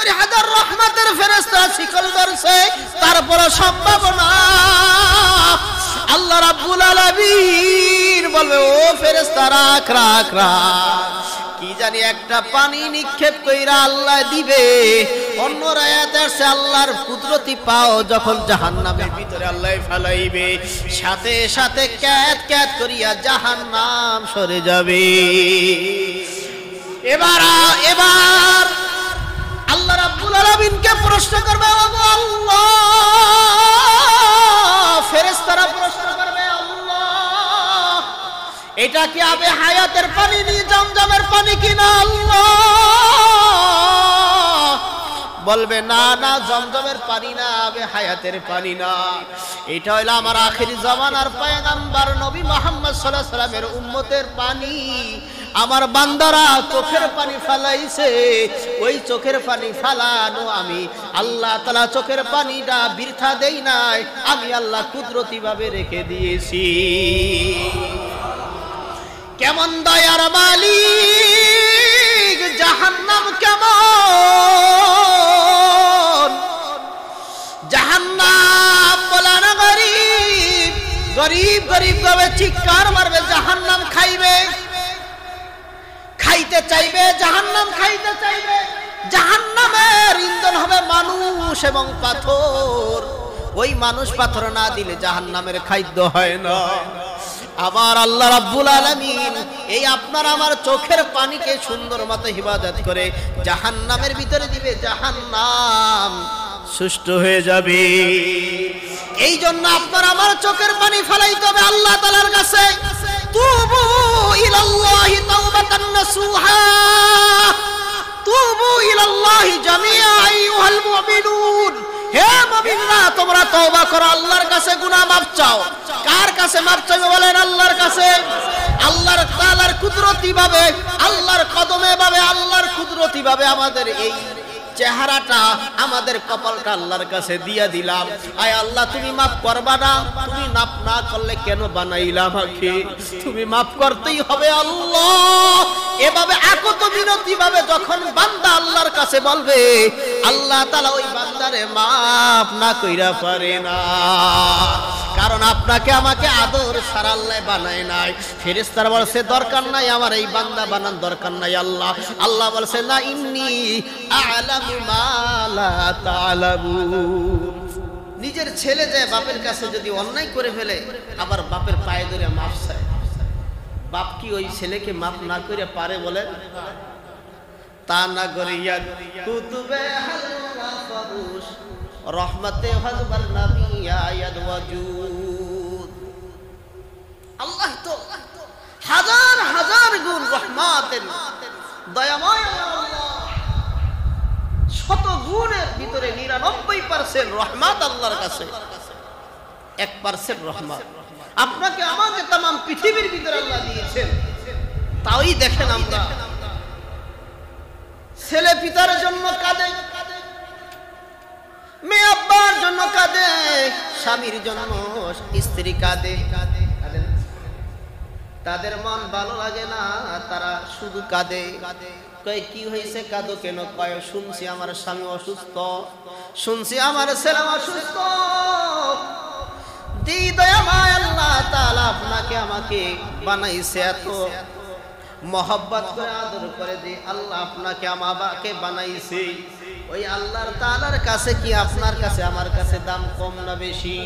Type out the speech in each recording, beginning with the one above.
70,000 রহমতের ফেরেশতা শিকল ধরছে, তারপরে সম্ভব না। আল্লাহ রাব্বুল আলামিন বলবে, ও ফেরেশতা রাখ রাখ রাখ, কি জানি একটা পানি নিক্ষেপ কইরা আল্লাহ দিবে। অন্য আয়াতে আছে আল্লাহর কুদরতি পাও যখন জাহান্নামের ভিতরে আল্লাহ ফেলাইবে, সাথে সাথে ক্যাত ক্যাত করিয়া জাহান্নাম সরে যাবে। এবার আল্লাহ রাব্বুল আলামিনকে প্রশ্ন করবে, ও আল্লাহ, ফেরেশতারা প্রশ্ন করবে, আল্লাহ এটা কি আবে হায়াতের পানি নি জমজমের পানি কিনা? আল্লাহ বলবে, না না, জমজমের পানি না, আবে হায়াতের পানি না, এটা হলো আমার আখিরি জামানার পয়গম্বর নবী মুহাম্মদ সাল্লাল্লাহু আলাইহি ওয়াসাল্লামের উম্মতের পানি। আমার বান্দারা চোখের পানি ফেলাইছে, ওই চোখের পানি ফেলানো আমি আল্লাহ তাআলা চোখের পানিটা বৃথা দেই নাই, আমি আল্লাহ কুদরতি ভাবে রেখে দিয়েছি। কেমন দয়ার মালিক, জাহান্নাম কেমন, জাহান্নাম বলা না গরিব গরিব গরিব ভাবে চিৎকার মারবে, জাহান্নাম খাইবে, খাইতে চাইবে, জাহান্নাম খাইতে চাইবে। জাহান্নামের ইন্ধন হবে মানুষ এবং পাথর, ওই মানুষ পাথর না দিলে জাহান্নামের খাদ্য হয় না। আমার আল্লাহ রাব্বুল আলামিন এই আপনার আমার চোখের পানিকে সুন্দর মতো হিফাজত করে জাহান্নামের ভিতরে দিবে, জাহান্নাম সুষ্ঠু হয়ে যাবে। এই জন্য আপনার আমার চোখের পানি ফেলাইতে হবে আল্লাহ তাআলার কাছে। তুবু ইলাল্লাহি তাওবাতান নাসুহা, তুবু ইলাল্লাহি জামিআ আইয়ুহাল মুমিনুন। হে মুমিনরা, তোমরা তওবা করো, আল্লাহর কাছে গুনাহ মাফ চাও। কার কাছে মাফ চাইবে বলেন? আল্লাহর কাছে। আল্লাহর তাআলার কুদরতি ভাবে, আল্লাহর কদমে ভাবে, আল্লাহর কুদরতি ভাবে আমাদের এই চেহারাটা, আমাদের কপালটা আল্লাহর কাছে দিয়া দিলাম। আয় আল্লাহ, তুমি মাফ করবা না? তুমি মাফ না করলে কেন বানাইলা আমাকে? তুমি মাফ করতেই হবে আল্লাহ। এভাবে আকত বিনতি ভাবে যখন বান্দা আল্লাহর কাছে বলবে, আল্লাহ তাআলা ওই বান্দারে মাফ না কইরা পারে না। কারণ আপনাকে আমাকে আদর ছাড়া আল্লাহ বানায় নাই। ফেরেশতারা বলছে, দরকার নাই, আমার এই বান্দা বানান দরকার নাই আল্লাহ। আল্লাহ বলছে, না, ইন্নী আ'লামু মা লা তা'লামুন। নিজের ছেলে যায় বাপের কাছে যদি অন্যায় করে ফেলে, আবার বাপের পায়ে ধরে মাফ চায়, বাপ কি ওই ছেলেকে মাফ না করে পারে বলেন? তা না করে ইয়াদ কুতুবে হালওয়া ফারুশ রহমতে হযবার নবী ইয়াদ ওয়াজুদ। আল্লাহ তো হাজার হাজার গুণ রহমতের দয়াময় আল্লাহ, শত গুণের ভিতরে 99% রহমত আল্লাহর কাছে, 1% রহমত আপনাকে আমাকে तमाम পৃথিবীর ভিতরে আল্লাহ দিয়েছেন। তাওই দেখেন আমরা ছেলে পিতার জন্য কাঁদে, মেয়ে আব্বার জন্য কাঁদে, স্বামীর জন্য স্ত্রী কাঁদে, তাদের মন ভালো লাগে না, তারা শুধু কাঁদে। কয় কি হয়েছে, কাঁদো কেন? কয় শুনছি আমার স্বামী অসুস্থ, শুনছি আমার ছেলে অসুস্থ। দয়াময় আল্লাহ তাআলা আপনাকে আমাকে বানাইছে, এত মহব্বত করে আদর করে যে আল্লাহ আপনাকে আমাকে বানাইছে, ওই আল্লাহর তাআলার কাছে কি আপনার কাছে আমার কাছে দাম কম না বেশি?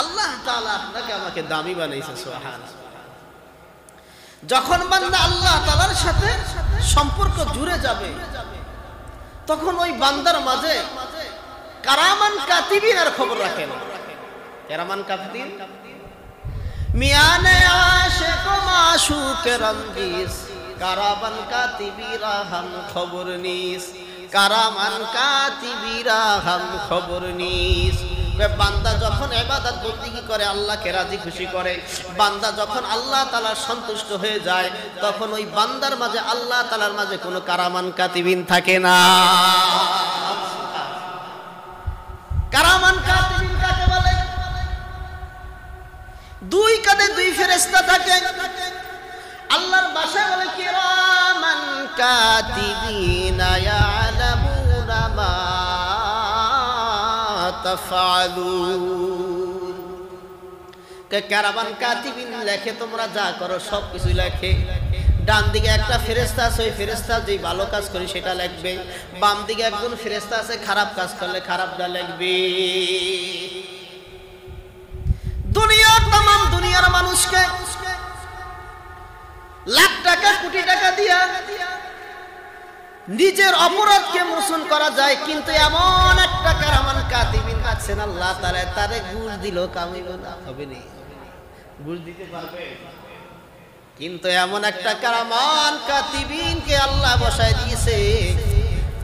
আল্লাহ তাআলা আপনাকে আমাকে দামি বানাইছে, সুবহানাল্লাহ। যখন বান্দা আল্লাহ তাআলার সাথে সম্পর্ক জুড়ে যাবে, তখন ওই বান্দার মাঝে কারামান কাতিবিনের খবর রাখেন। কারামান কাতিবিন মিয়ানে আশিক মাশুক রমজিস, কারামান কাতিবিরা হাম খবর নিস, কারামান কাতিবিরা হাম খবর নিস। বান্দা যখন ইবাদত বন্দেগী করে, আল্লাহকে রাজি খুশি করে, বান্দা যখন আল্লাহ তাআলা সন্তুষ্ট হয়ে যায়, তখন ওই বান্দার মাঝে আল্লাহ তাআলার মাঝে কোনো কারামান কাতিবিন থাকে না। কারামান কাতিবিন কাকে বলে? দুই কাঁধে দুই ফেরেশতা থাকে। আল্লাহর ভাষায় বলে কিরামান কাতিবিনা ইয়ালামুনা মা তাফআলুন। কারামান কাতিবিন লেখে, তোমরা যা করো সব কিছু লেখে। ডান দিকে একটা ফেরেশতা আছে, ওই ফেরেশতা যেই ভালো কাজ করে সেটা লিখবে। বাম দিকে একজন ফেরেশতা আছে, খারাপ কাজ করলে খারাপটা লিখবে। দুনিয়ার মানুষকে লাখ টাকা কোটি টাকা দিয়া নিজের অপরাধকে মোচন করা যায়, কিন্তু এমন একটা কারামান কাতিবিন আছেন আল্লাহ তাআলা তারে ঘুষ দিল কামিব না, হবে না, ঘুষ দিতে পারবে? কিন্তু এমন একটা কারামান কাতিবিনকে আল্লাহ বসায় দিয়েছে।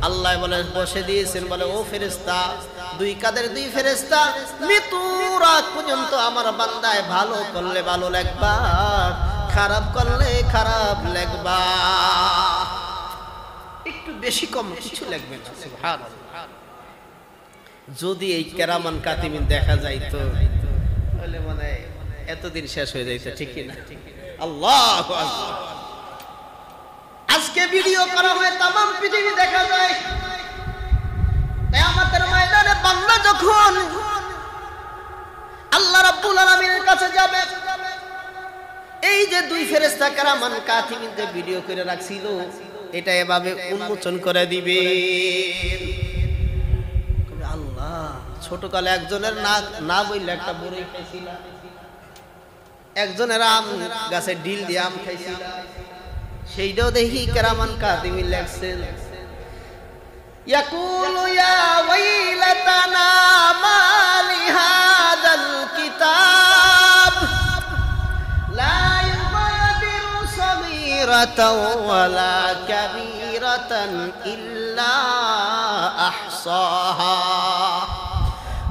আল্লাহ বলে বসে দিয়েছেন, বলে ও ফেরেশতা, দুই কাদের দুই ফেরেশতা, মৃত্যুর আগ পর্যন্ত আমার বান্দায় ভালো করলে ভালো লিখবা, খারাপ করলে খারাপ লিখবা। একটু বেশি কম কিছু লিখবে না। সুবহানাল্লাহ। যদি এই কেরামান কাতিবিন দেখা যাইতো তাহলে মানে এতদিন শেষ হয়ে যাইতো, ঠিক কি না? আল্লাহু আকবার। আজকে ভিডিও করা হয়, तमाम পৃথিবী দেখা যায়। কিয়ামতের ময়দানে বান্দা যখন আল্লাহ রাব্বুল আলামিনের কাছে যাবে, এই যে দুই ফেরেশতা কেরামান কাতিবিন যে ভিডিও করে রাখছিল, এটা এভাবে উন্মোচন করে দিবে। আল্লাহ, ছোটকালে একজনের না বইলে একটা বড়ই খাইছিল, একজনের আম গাছে ডিল দিয়ে আম খাইছিল, সেইটাও দেখি কেরামান কাতিবিন লেখছেন। ইয়াকুলু ইয়া ওয়াইলাতানা মা লিহাদাল কিতাব লা ইউগাদিরু সগীরাতাও ওয়ালা কাবীরাতান ইল্লা আহসাহা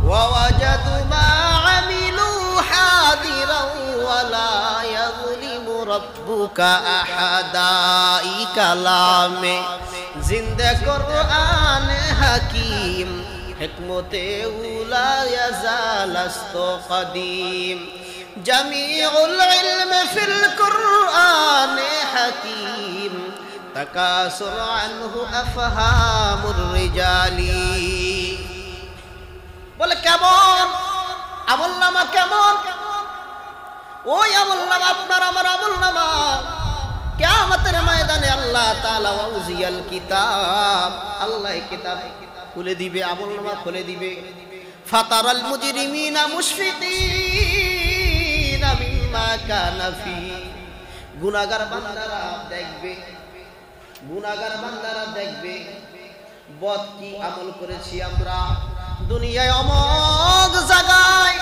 ওয়া ওয়াজাদু মা আমিলু হাদিরাও ওয়ালা ইয়াযলিমু রাব্বুকা আহাদা। ই কালামে জিন্দা কুরআন হাকিম, হিকমতে উলা ইয়াজালাস্ত কদিম, জামিউল ইলম ফিল কুরআন হাকিম, তাকাসুর আনহু আফহামুর রিজালি। বলে কেমন আমলনামা, কেমন ওই আমলনামা, আপনার আমার আমলনামা কিয়ামতের ময়দানে আল্লাহ তাআলা ওয়াউজিয়াল কিতাব, আল্লাহ কিতাব খুলে দিবে, আমলনামা খুলে দিবে। ফাতারাল মুজরিমিনা মুশফিকিনা মিম্মা কানা ফি, গুনাহগার বান্দারা দেখবে, গুনাহগার বান্দারা দেখবে বদ কি আমল করেছি আমরা। দুনিয়ায় অমোঘ জায়গায়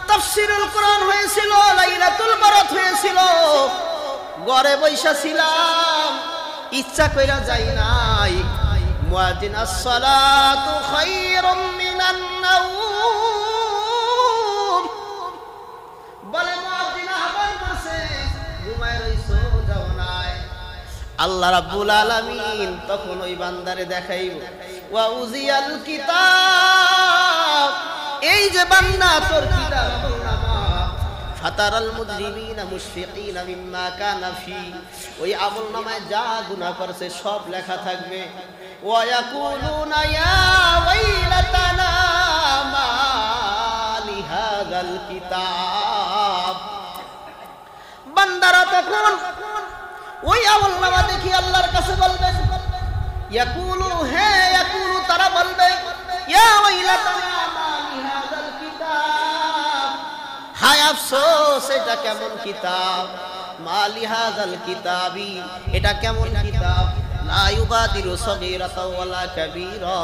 তাফসীরুল কোরআন হয়েছিল, লাইলাতুল বারাত হয়েছিল, ঘরে বৈশা ছিলাম, ইচ্ছা কইরা যাই নাই। মুয়াজ্জিন as-সালাতু খায়রুম মিনান নাওম, বলে মুয়াজ্জিন আহ্বান করছে, ঘুমায় রইছো, যাও নাই। আল্লাহ রাব্বুল আলামিন তখন ওই বান্দারে দেখাইব, ওয়া উজিয়াল কিতাব, এই যে বান্দা তোর কিতাব আমলনামা, ফাতারাল মুজরিমিনা মুশফিকিনা মিম্মা কানা ফি, ওই আমলনামায় যা গুনাহ করছে সব লেখা থাকবে। ওয়া ইয়াকুলুনা ইয়া ওয়াইলাতানা মা লিহাযাল কিতাব, বান্দারা তখন ওই আমলনামা দেখি আল্লাহর কাছে বলবে, ইয়াকুলু, হে ইয়াকুলু, তারা বলবে, ইয়া ওয়াইলাতানা মা লিহাযাল কিতাব, হায় আফসোস, এটা কেমন কিতাব, মা লিহাযাল কিতাবি, এটা কেমন কিতাব, লা ইউগাদিরু সগীরাতাও ওয়ালা কাবীরা,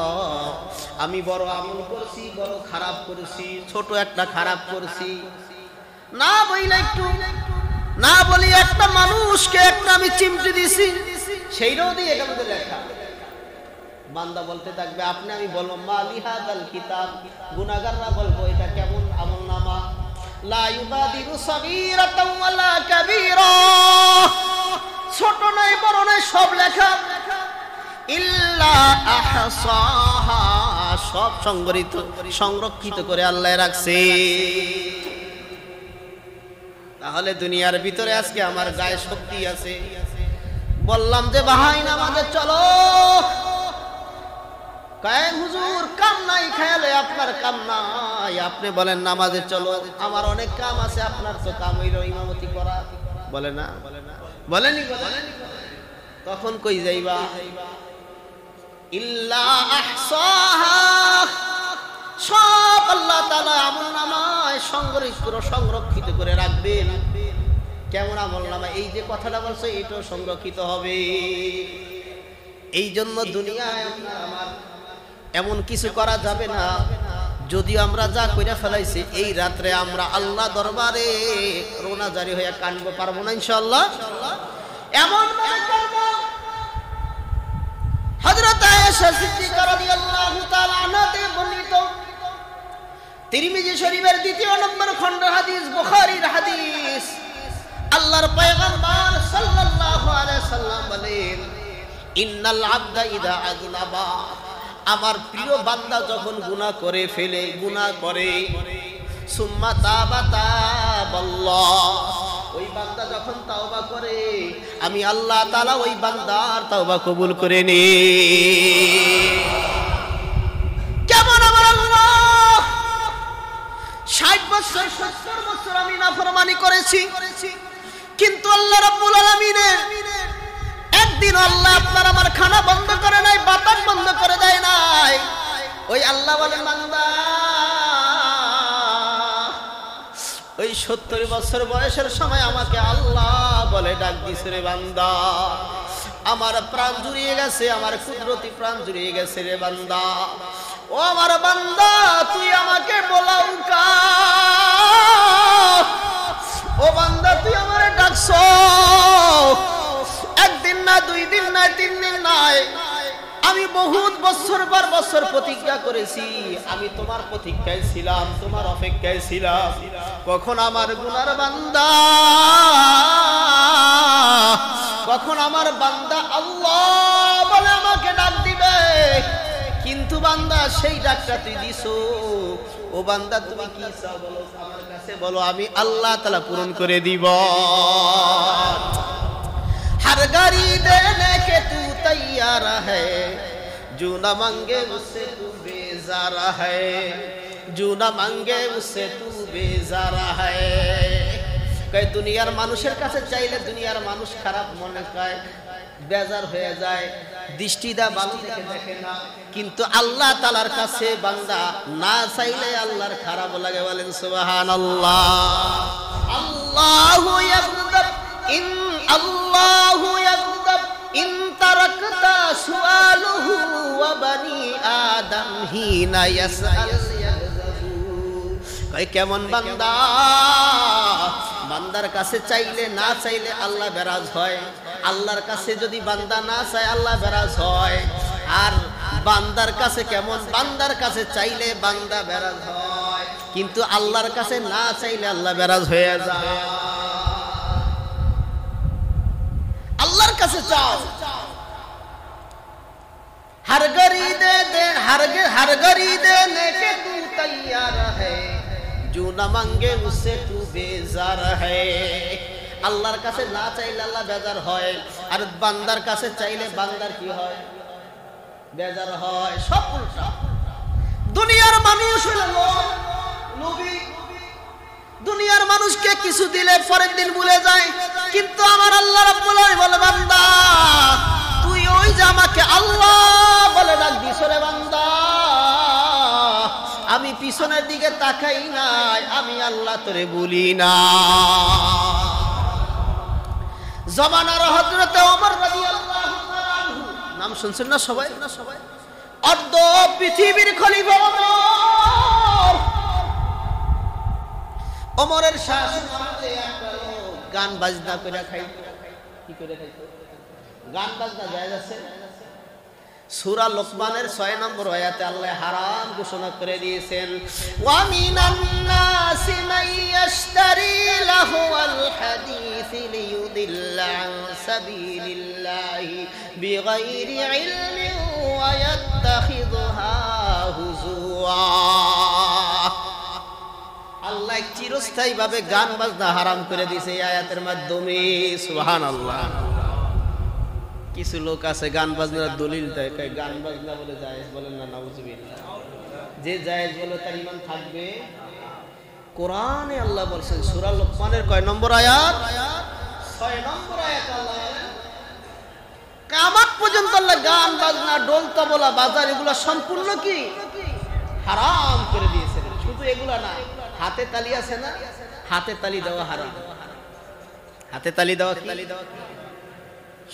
আমি বড় আমল করছি, বড় খারাপ করেছি, ছোট একটা খারাপ করছি, না বইলে একটু, না বলি একটা মানুষকে একটা আমি চিমটি দিছি, সেইটাও দিয়ে এটার মধ্যে লেখা। বান্দা বলতে থাকবে, আপনি আমি বলবো মা লিহাযাল কিতাব, গুনাহগাররা বলবো এটা কেমন আমলনামা, লা ইউগাদিরু সগীরাতাও ওয়ালা কাবীরা, ছোট নয় বড় নয় সব লেখা, ইল্লা আহসাহা, সব সংরক্ষিত করে আল্লাহ রাখছে। তাহলে দুনিয়ার ভিতরে আজকে আমার গায়ে শক্তি আছে, বললাম যে ভাই নামাজে চলো, কয় হুজুর কাম নাই, খেয়ালে আপনার কাম নাই, আপনি বলেন নামাজে চলো, আমার অনেক কাম আছে, আপনার তো কাম হইল ইমামতি করা। বলে না, বলেনি, তখন কই যাইবা, ইল্লা আহসাহা, সব আল্লাহ তাআলা আমলনামায় সংরক্ষিত করে রাখবেন। কেমন আমলনামা? এই যে কথাটা বলছো এটাও সংরক্ষিত হবে। এই জন্য দুনিয়ায় আমার এমন কিছু করা যাবে না, যদিও আমরা যা কইরা ফেলাইছি এই রাত্রে আমরা আল্লাহ দরবারে রোনাজারি হয়ে কানবো, পারবো না ইনশাআল্লাহ? এমন হযরত আয়েশা সিদ্দিকা রাদিয়াল্লাহু তাআলা আনহাতে বর্ণিত, তিরমিজি শরীফের 2 নম্বর খণ্ড হাদিস, বুখারীর হাদিস, আল্লাহর পয়গম্বর সাল্লাল্লাহু আলাইহি সাল্লাম বলেন, ইন্নাল আবদা ইযা আযনাবা, আমার প্রিয় বান্দা যখন গুনাহ করে ফেলে, গুনাহ করে, সুম্মা তাবা তাবাল্লাহ, ওই বান্দা যখন তাওবা করে আমি আল্লাহ তাআলা ওই বান্দার তাওবা কবুল করে নি। কেমন আমার আল্লাহ, 60 বছর 70 বছর আমি নাফরমানি করেছি, কিন্তু আল্লাহ রাব্বুল আলামিনের একদিন আল্লাহ আপনার আমার খানা বন্ধ করে নাই, বাতাস বন্ধ করে দেয় নাই। ওই আল্লাহ বলেন বান্দা, ওই 70 বছর বয়সের সময় আমাকে আল্লাহ বলে ডাক দিছে, রে বান্দা আমার প্রাণ জুড়িয়ে গেছে, আমার কুদরতি প্রাণ জুড়িয়ে গেছে রে বান্দা, ও আমার বান্দা তুই আমাকে বলাও কা, ও বান্দা তুই আমারে ডাকছো, একদিন না, 2 দিন না, 3 দিন নাই, আমি বহুত বছর পর বছর প্রতিজ্ঞা করেছি, আমি তোমার প্রতীক্ষায় ছিলাম, তোমার অপেক্ষায় ছিলাম, কখন আমার গুনার বান্দা, কখন আমার বান্দা আল্লাহ বলে আমাকে ডাক দিবে। কিন্তু বান্দা সেই ডাকটা তুই দিছো, ও বান্দা তুমি কি চাও বলো, আমার কাছে বলো, আমি আল্লাহ তাআলা পূরণ করে দিব। हर गाड़ी देने के तू तैयार है, जो न मांगे उससे तू बेजारा है, जो न मांगे उससे तू बेजारा है। कई दुनियार মানুষের কাছে চাইলে দুনিয়ার মানুষ খারাপ মনে করে, বেজার হয়ে যায়, দৃষ্টিদা ভালো দেখে না, কিন্তু আল্লাহ তাআলার কাছে বান্দা না চাইলে আল্লাহর খারাপ লাগে। বলেন সুবহানাল্লাহ। আল্লাহু ইয়াগদাব ইন আল্লাহু ইয়াগদাব ইন তারাকতা সুআলুহু ওয়া বানি আদম হিনা ইয়াসআল ইয়াগযাবু। কই কেমন বান্দা, বান্দার কাছে চাইলে না চাইলে আল্লাহ বেরাজ হয়, আল্লাহর কাছে যদি বান্দা না চায় আল্লাহ বেরাজ হয়। আর বান্দার কাছে কেমন, বান্দার কাছে চাইলে বান্দা বেরাজ হয়, কিন্তু আল্লাহর কাছে না চাইলে আল্লাহ বেরাজ হয়ে যায়। আল্লাহর কাছে চাও, हर घड़ी दे दे, हर घड़ी देने के तू तैयार है, जो न मांगे उससे तू बेजार है। আল্লাহর কাছে না চাইলে আল্লাহ বেজার হয়, আর বান্দার কাছে চাইলে বান্দার কি হয়, বেজার হয়। সব উল্টা। দুনিয়ার মানুষ হলো নবী, দুনিয়ার মানুষকে কিছু দিলে পরের দিন ভুলে যায়, কিন্তু আমার আল্লাহ রাব্বুল আলামিন বলে বান্দা তুই ওই যে আমাকে আল্লাহ বলে ডাক দিছ রে বান্দা, আমি পিছনের দিকে তাকাই নাই, আমি আল্লাহ তোরে বলি না। জামানার হযরতে ওমর রাদিয়াল্লাহু তাআলা আনহু, নাম শুনছেন না সবাই? অর্ধ পৃথিবীর খলিফা ওমর। ওমরের শাসন আমলে একটা লোক গান বাজনা করে খাইতো। কি করে খাইতো? গান বাজনা জায়েজ আছে? সূরা লোকমানের 6 নম্বর আয়াতে আল্লাহ হারাম ঘোষণা করে দিয়েছেন, ওয়া মিনান নাসি মান ইয়াশতারি লাহুল হাদিস লিয়ুদিল্লা আন সাবিলিল্লাহি বিগাইরি ইলমিন ওয়া ইয়াত্তাখিযুহা হুজুয়া। আল্লাহ চিরস্থায়ীভাবে গান বাজনা হারাম করে দিয়েছে এই আয়াতের মাধ্যমে। সুবহানাল্লাহ। কিছু লোক আছে গান বাজনার দলিল দেয়, গান বাজনা বলে জায়েজ, বলেন না নাউজুবিল্লাহ। যে জায়েজ বলে তার ঈমান থাকবে? কোরআনে আল্লাহ বলছেন সূরা লোকমানের কয় নম্বর আয়াত? 6 নম্বর আয়াত। আল্লাহ বলেন কিয়ামত পর্যন্ত আল্লাহ গান বাজনা ঢোল তবলা বাজার এগুলা সম্পূর্ণ কি হারাম করে দিয়েছেন। শুধু এগুলা না, হাতে তালি আছে না, হাতে তালি দেওয়া হারাম। হাতে তালি দেওয়া কি?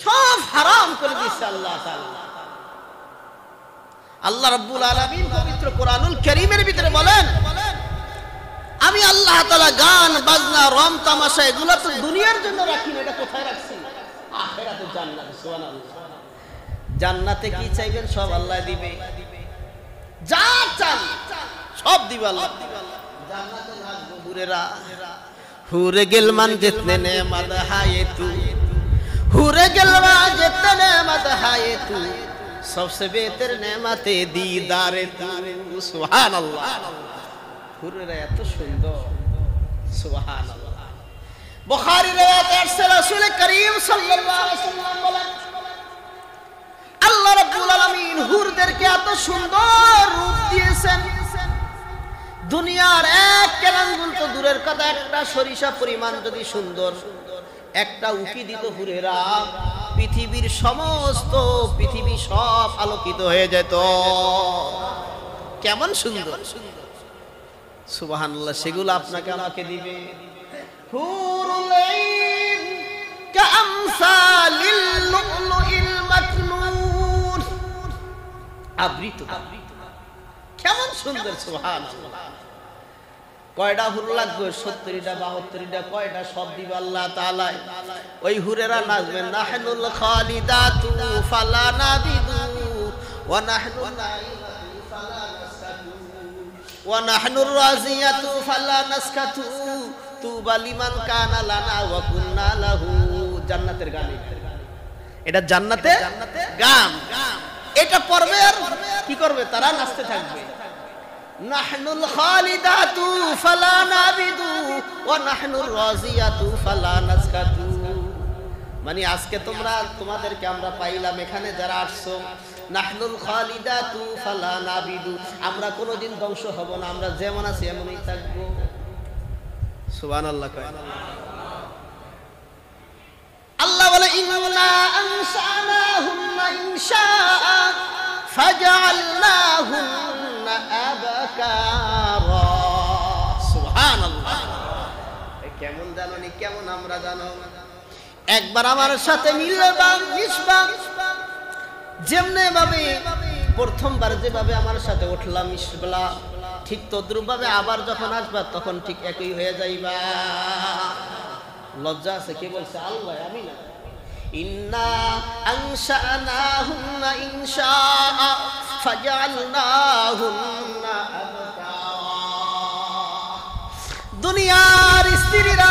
সব হারাম করে দিয়েছে আল্লাহ তাআলা। আল্লাহ রাব্বুল আলামিন পবিত্র কোরআনুল কারীমের ভিতরে বলেন, আমি আল্লাহ তাআলা গান বাজনা রং তামাশা এগুলা তো দুনিয়ার জন্য রাখি না, এটা কোথায় রাখছি? আখিরাতে জান্নাতে। সুবহানাল্লাহ। জান্নাতে কি চাইবেন সব আল্লাহ দিবে, যা চান সব দিবে আল্লাহ। জান্নাতে থাকবো হুরেরা, হুরে গেলমান জিতনে নেমত হায়ে তু, হুরে গেলমা জিতনে নেমত হায়ে তু, सबसे बेहतर नेमते दीदारे तू। सुबहानाल्लाह। হুরেরা এত সুন্দর, সুবহানাল্লাহ। বুখারী riwayat আছে রাসূল করিম সাল্লাল্লাহু আলাইহি ওয়াসাল্লাম বলেন, আল্লাহ রাব্বুল আলামিন হুরদেরকে এত সুন্দর রূপ দিয়েছেন, দুনিয়ার এক কেরাঙ্গুল তো দূরের কথা, একটা সরিষা পরিমাণ যদি সুন্দর একটা উকি দিত হুরেরা, পৃথিবীর সমস্ত পৃথিবী সব আলোকিত হয়ে যেত। কেমন সুন্দর, সুবহানাল্লাহ। সেগুলো আপনাকে আমাকে দিবে। হুরুল আইন কামসালিল লুলুইল মাকনুন, আবৃত, কেমন সুন্দর, সুবহানাল্লাহ। কয়টা হুর লাগবে? 70টা 72টা, কয়টা? সব দিবে আল্লাহ তাআলা। ওই হুরেরা নাচবেন, নাহনুল খালিদাতু ফালা নাবিদু ওয়া নাহনু নাইমাতু ফালা নাসকাতু ওয়া নাহনুর রাজিয়াতু ফালা নাসকাতু তুবা লিমান কানা লানা ওয়া কুন্না লাহু। জান্নাতের গান এটা, জান্নাতে গান। এটা পড়বে আর কি করবে? তারা নাচতে থাকবে। নাহনুল খালিদাতু ফালা নাবিদু ওয়া নাহনুর রাজিয়াতু ফালা নাসকাতু। মানে আজকে তোমাদেরকে আমরা পাইলাম, এখানে যারা আসছো, নাহনুল খালিদাতু ফালা নাবিদু, আমরা কোনোদিন ধ্বংস হব না, আমরা যেমন আছি এমনই থাকবো। সুবহানাল্লাহ। আল্লাহ বলে, ইন্না আনশানাহুন্না ইনশাআ ফাজআলনাহুন্না আবকারা। সুবহানাল্লাহ। কেমন জানোনি, কেমন আমরা জানো? একবার আমার সাথে মিলবা, মিশবা, যেমনে ভাবে প্রথমবার যেভাবে আমার সাথে উঠলাম মিশবলা, ঠিক তদ্রুপ ভাবে আবার যখন আসবা তখন ঠিক একই হয়ে যাইবা। লজ্জা আছে? কে বলছে? আল্লাহ, আমি না। ইন্না আনশানাহুন্না ইনশাআ ফাজআলনাহুন্না আবকারা। দুনিয়ার স্ত্রীরা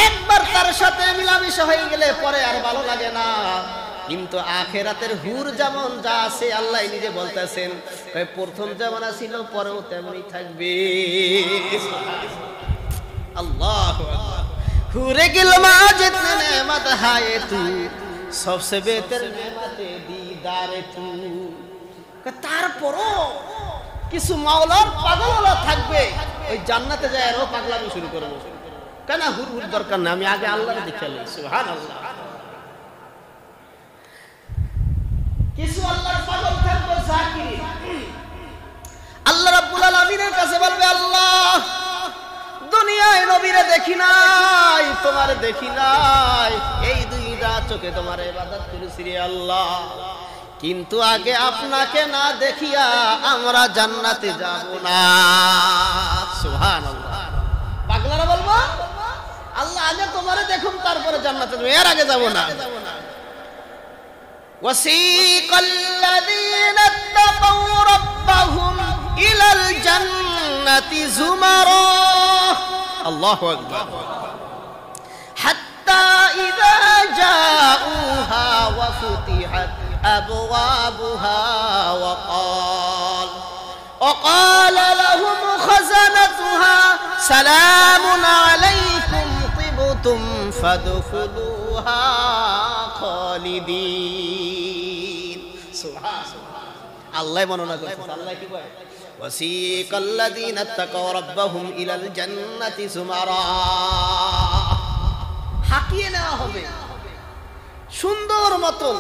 একবার তার সাথে মিলামিশা হয়ে গেলে পরে আর ভালো লাগে না, কিন্তু আখিরাতের হুর যেমন যা আছে আল্লাহ নিজে বলতেছেন, প্রথম যেমন ছিল পরেও তেমনই থাকবে। আল্লাহু আকবার। হুরে গিলমা জিতনে নেমত হায়ে তু, সবসে বেহতর নেমতে দীদারে তু। তারপরও কিছু মাওলার পাগলওয়ালা থাকবে, ওই জান্নাতে যায় আরো পাগলামি শুরু করবো। কেন? হুর হুর দরকার না, আমি আগে আল্লাহর দেখে লই। সুবহানাল্লাহ। কিছু আল্লাহর পাগল থাকবে, জাকির। আল্লাহ রাব্বুল আলামিনের কাছে বলবে, আল্লাহ দুনিয়ায় নবীরে দেখি নাই, তোমারে দেখি নাই, এই দুইটা চোখে তোমার ইবাদত করেছি রে আল্লাহ, কিন্তু আগে আপনাকে না দেখিয়া আমরা জান্নাতে যাব না। সুবহানাল্লাহ। পাগলারা বলবো, আল্লাহ আগে তোমারে দেখুন তারপরে জান্নাতে যাব, এর আগে যাব না। ওয়াসিকাল লাযীনা ইত্তাকাউ রাব্বাহুম ইলাল জান্নাতি যুমারা। আল্লাহু আকবার। হাত্তা ইযা জাউহা ওয়া ফুতিহাত আবওয়াবুহা وقال لهم خزنتها سلام عليكم طبتم فادخلوها খালিদিন। সুবহানাল্লাহ, আল্লাহ বর্ণনা করেছেন। আল্লাহ কি কয়? ওয়াসিকাল্লাযীনা তাকাও রাব্বাহুম ইলাল জান্নাতি যুমারা। হাকিয়ে নেওয়া হবে সুন্দর মতন।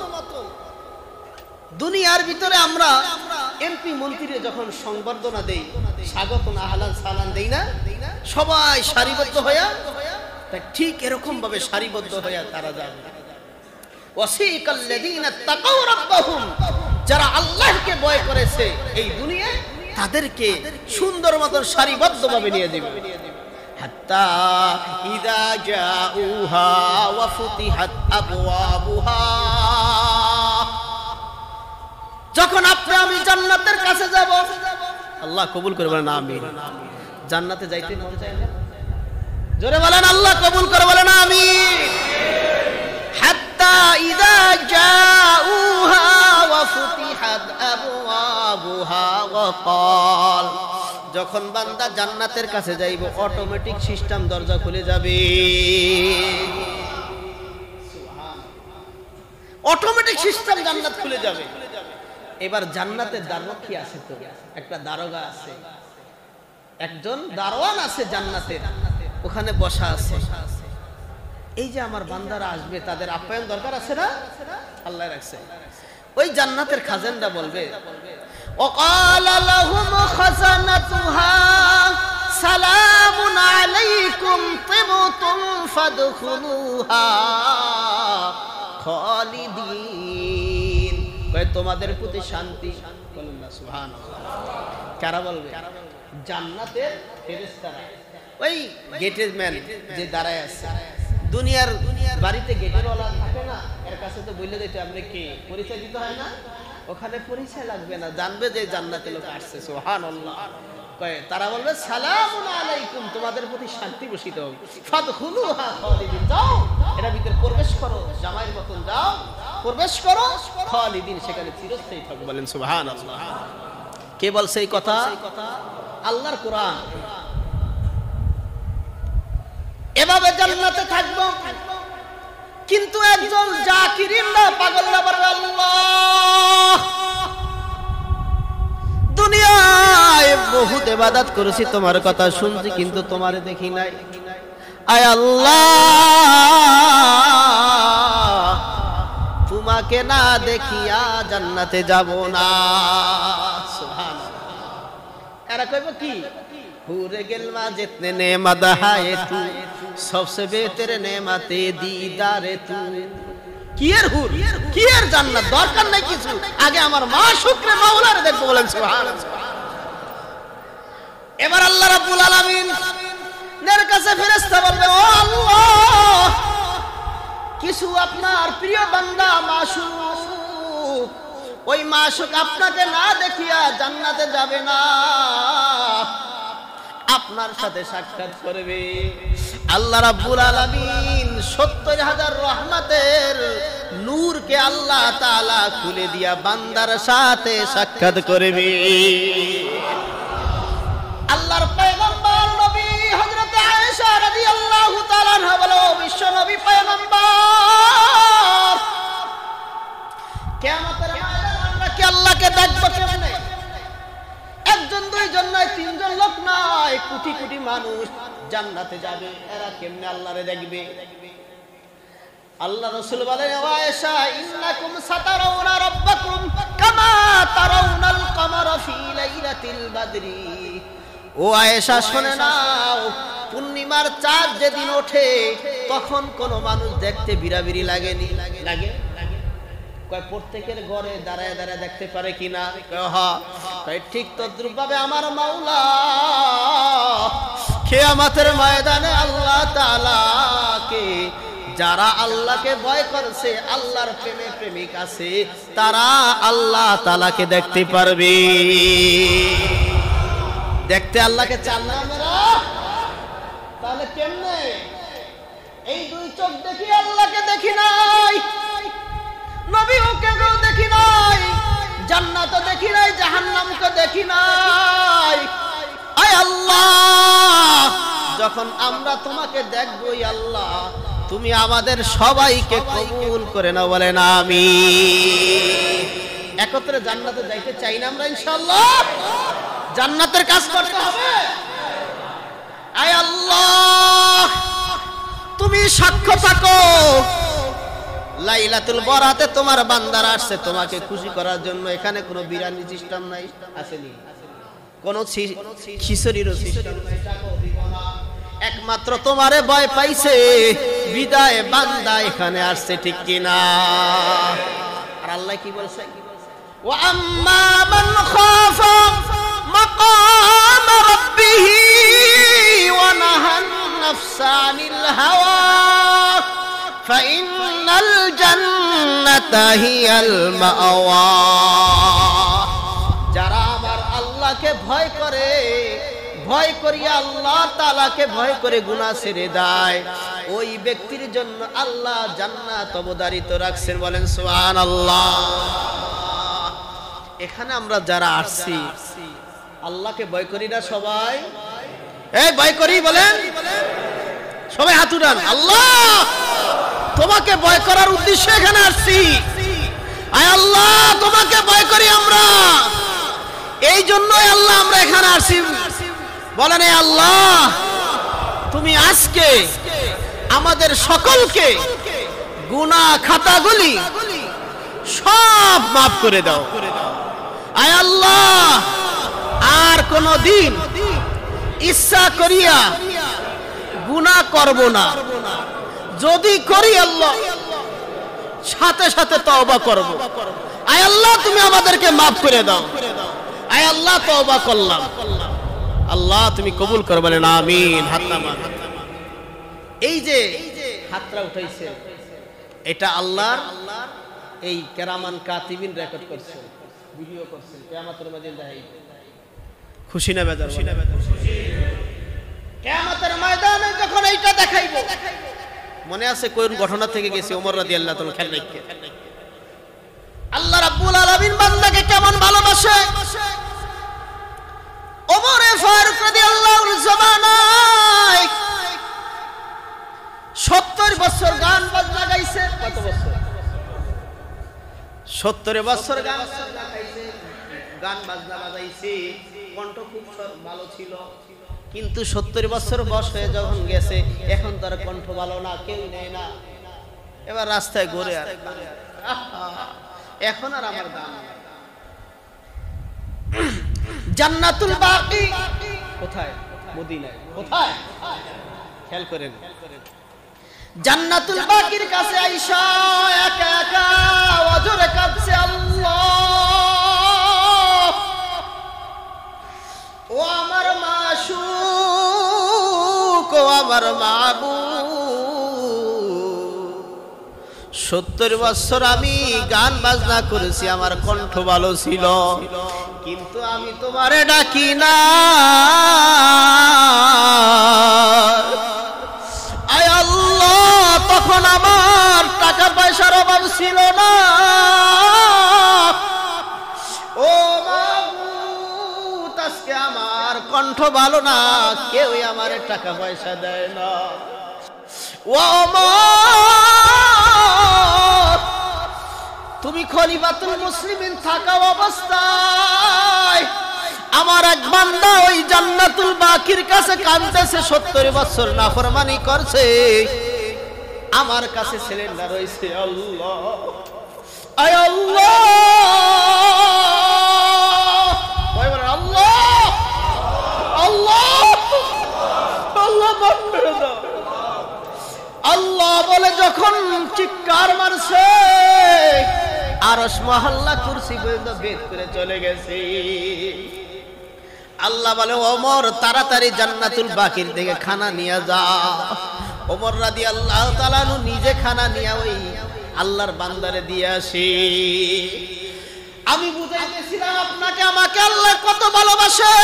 দুনিয়ার ভিতরে আমরা এমপি মন্ত্রীরে যখন সংবর্ধনা দেই, স্বাগত না আহলান সালাম দেই না, সবাই সারিবদ্ধ হইয়া, ঠিক এরকম ভাবে সারিবদ্ধ হইয়া তারা যাবে। ওয়াসিকাল্লাযীনা তাকাও রাব্বাহুম, যারা আল্লাহকে ভয় করেছে এই দুনিয়ায়, তাদেরকে সুন্দর মতন সারিবদ্ধভাবে নিয়ে যাবে। হাত্তা ইযা জাউহা ওয়া ফুতিহাত আবওয়াবুহা, যখন আপনি আমি জান্নাতের কাছে যাব, আল্লাহ কবুল করে বলেন আমিন। জান্নাতে যাইতে মন চায় না? জোরে বলেন আল্লাহ কবুল করে বলেন আমিন। হাত্তা ইযা জাউহা ওয়া ফুতিহাত আবওয়াবুহা ওয়া ক্বাল, যখন বান্দা জান্নাতের কাছে যাইব, অটোমেটিক সিস্টেম দরজা খুলে যাবে। অটোমেটিক সিস্টেম জান্নাত খুলে যাবে। এবার জান্নাতের দ্বাররক্ষী আছে, তো একটা দারোগা আছে, একজন দারোয়ান আছে জান্নাতের, ওখানে বসা আছে। এই যে আমার বান্দারা আসবে, তাদের আপ্যায়ন দরকার আছে না? আল্লাহ রাখছে। ওই জান্নাতের খাজানরা বলবে, وقال لهم خزنتها سلام عليكم طبتم فادخلوها خالدين, কয় তোমাদের প্রতি শান্তি। বলুন না সুবহানাল্লাহ। কারা বলবে? জান্নাতের ফেরেশতারা। ওই গেটের ম্যান যে দাঁড়ায় আছে, দুনিয়ার বাড়িতে গেটের ওয়ালা থাকে না, এর কাছে তো বলে দিতে আপনি কে, পরিচয় দিতে হয় না? ওখানে পরিচয় লাগবে না, জানবে যে জান্নাতের লোক আসছে। সুবহানাল্লাহ। কয় তারা বলবে সালামুন আলাইকুম, তোমাদের প্রতি শান্তি বর্ষিত হোক। ফাদখুলুহা খালিদিন, যাও এর ভিতরে প্রবেশ করো, জামাইয়ের মতন যাও, প্রবেশ করো, খালিদিন, সেখানে চিরস্থায়ী থাকবে। বলেন সুবহানাল্লাহ। কে বলছে এই কথা? আল্লাহর কোরআন। এভাবে জান্নাতে থাকবো, কিন্তু একজন জাকিরিনরা পাগলরা বলবে আল্লাহ, দুনিয়ায় বহুত ইবাদত করেছি, তোমার কথা শুনছি, কিন্তু তোমারে দেখি নাই। আয় আল্লাহ, তোমাকে না দেখিয়া জান্নাতে যাব না। সুবহানাল্লাহ। এরা কইব কি? হুরে গেলমা জিতনে নেমত হায় তু, সবসে বেহতর নেমতে দীদারে তু। কি এর হুর, কি এর জান্নাত, দরকার নাই কিছু, আগে আমার মা শুকরে মাওলারে দেখবো। বলেন সুবহানাল্লাহ। এবার আল্লাহ রাব্বুল আলামিন এর কাছে ফেরেশতা বলবে, ও আল্লাহ, কিছু আপনার প্রিয় বান্দা মাশউক, ওই মাশউক আপনাকে না দেখিয়া জান্নাতে যাবে না, আপনার সাথে সাক্ষাৎ করবে। আল্লাহ রাব্বুল আলামিন ৭০,০০০ রহমতের নূরকে আল্লাহ তাআলা খুলে দিয়া বান্দার সাথে সাক্ষাৎ করবে। আল্লাহর পয়গম্বর নবী হযরত আয়েশা রাদিয়াল্লাহু তাআলা আনহা বলো, বিশ্ব নবী পয়গম্বর, কিয়ামতের ময়দানে আমরা কি আল্লাহকে দেখব কেমনে? একজন, দুইজন নয়, তিনজন লোক নয়, কোটি কোটি মানুষ জান্নাতে যাবে, এরা কেমনে আল্লাহরে দেখবে? আল্লাহ রাসূল বলেন, ও আয়েশা, ইন্নাকুম সাতারাউনা রাব্বাকুম কামা তারাউনাল কমারা ফি লাইলাতিল বদরি। ও আয়েশা, শুনে নাও, পূর্ণিমার চাঁদ যেদিন ওঠে, তখন কোন মানুষ দেখতে বিরাবিরি লাগেনি? লাগে? কয় প্রত্যেকের ঘরে দাঁড়ায় দাঁড়ায় দেখতে পারে কিনা? কয় ঠিক তদ্রুপ ভাবে আমার মাওলা কিয়ামতের ময়দানে আল্লাহ তাআলাকে, যারা আল্লাহকে ভয় করছে, আল্লাহর প্রেমে প্রেমিক আছে, তারা আল্লাহ তাআলাকে দেখতে পারবে। দেখতে আল্লাহকে চান না আমরা? তাহলে কেমনে? এই দুই চোখ দেখি আল্লাহকে দেখি নাই, নবীকে দেখি নাই, জান্নাতও দেখি নাই, জাহান্নামকে দেখি নাই। আয় আল্লাহ, যখন আমরা তোমাকে দেখবই আল্লাহ, তুমি আমাদের সবাইকে কবুল করে নাও, বলেন আমিন। একত্রে জান্নাতে যাইতে চাই না আমরা ইনশাআল্লাহ? জান্নাতের কাজ করতে হবে। আয় আল্লাহ, তুমি সাক্ষ্য থাকো, লাইলাতুল বরাতে তোমার বান্দারা আসছে তোমাকে খুশি করার জন্য। এখানে কোনো বিরিয়ানি সিস্টেম নাই, আসেনি কোনো খিচুড়ির সিস্টেম নাই, একমাত্র তোমারে ভয় পাইছে বিদায় বান্দা এখানে আসছে, ঠিক কিনা? আর আল্লাহ কি বলছে? ওয়া আম্মা মান খাফা মাকাম রাব্বিহি ওয়া নাহান নাফসা আনিল হাওয়া ফাইন্নাল জান্নাতা হিয়াল মাওয়া। যারা আমার আল্লাহকে ভয় করে, ভয় করিয়া আল্লাহ তাআলাকে ভয় করে গুনাহ ছেড়ে দেয়, ওই ব্যক্তির জন্য আল্লাহ জান্নাত অবধারিত রাখছেন, বলেন সুবহানাল্লাহ। এখানে আমরা যারা আসছি আল্লাহকে ভয় করি না সবাই? এই ভয় করি বলেন, সবাই হাত উঠান। আল্লাহ, তোমাকে ভয় করার উদ্দেশ্যে এখানে আসছি। আয় আল্লাহ, তোমাকে ভয় করি আমরা, এই জন্যই আল্লাহ আমরা এখানে আসছি। বলেন এ আল্লাহ, তুমি আজকে আমাদের সকলকে গুনাহ খাতাগুলি সব মাফ করে দাও। আয় আল্লাহ, আর কোন দিন ইচ্ছা করিয়া গুনাহ করব না, যদি করি আল্লাহ সাথে সাথে তওবা করব। আয় আল্লাহ, তুমি আমাদেরকে মাফ করে দাও। আয় আল্লাহ, তওবা করলাম, আল্লাহ তুমি কবুল করো, বলেন আমিন। হাত নামান। এই যে হাতটা উঠাইছে, এটা আল্লাহর এই কেরামান কাতিবিন রেকর্ড করছে, ভিডিও করছে, কিয়ামতের মাঝে দেখাইবে। খুশি না বেজার? কিয়ামতের ময়দানে যখন এইটা দেখাইবো, মনে আছে কোন ঘটনা থেকে গেছে? ওমর রাদিয়াল্লাহু তাআলা খেয়াল রাখে, আল্লাহ রাব্বুল আলামিন বান্দাকে কেমন ভালোবাসে। ওমর ফারুক রাদিয়াল্লাহুর জামানায় 70 বছর গান বাজনা গাইছে। কত বছর? 70 বছর গান বাজনা গাইছে, গান বাজনা বাজাইছে, কণ্ঠ খুব ভালো ছিল। কিন্তু 70 বছর বয়স হয়ে যখন গেছে, এখন তার কণ্ঠ ভালো না, কেউ নেয় না। এবার রাস্তায় ঘুরে, আর এখন আর আমার গান। জান্নাতুল বাকি কোথায়? মদিনায়। কোথায়? খেয়াল করেন, জান্নাতুল বাকির কাছে আয়েশা একা একা ওজরে কাঁদছে, আল্লাহ ও আমার মাশউক, ও আমার মাবুদ, 70 বছর আমি গান বাজনা করেছি, আমার কণ্ঠ ভালো ছিল, কিন্তু আমি তোমারে ডাকি না। আয় আল্লাহ, তখন আমার টাকা পয়সার অভাব ছিল না। ও মাবুদ, আজকে আমার কণ্ঠ ভালো না, কেউ আমার টাকা পয়সা দেয় না। ও তুমি খলিফাতুল মুসলিমিন থাকা অবস্থায় আমার এক বান্দা ওই জান্নাতুল বাকির কাছে কাঁদতেছে, 70 বছর নাফরমানি করছে, আমার কাছে সিলিন্ডার হইছে। আল্লাহ, আয় আল্লাহ, ওই বলে আল্লাহ আল্লাহ আল্লাহ মাফ করে দাও। আল্লাহ বলে যখন চিৎকার মারছে, আরশ মহল্লা কুরসি পর্যন্ত ভেদ করে চলে গেছে। আল্লাহ বলে ওমর, তাড়াতাড়ি জান্নাতুল বাকির থেকে খানা নিয়ে যা। ওমর রাদিয়াল্লাহু তাআলা নিজে খানা নিয়ে ওই আল্লাহর বান্দারে দিয়ে আসি। আমি বুঝাইতেছিলাম আপনাকে আমাকে আল্লাহ কত ভালোবাসে।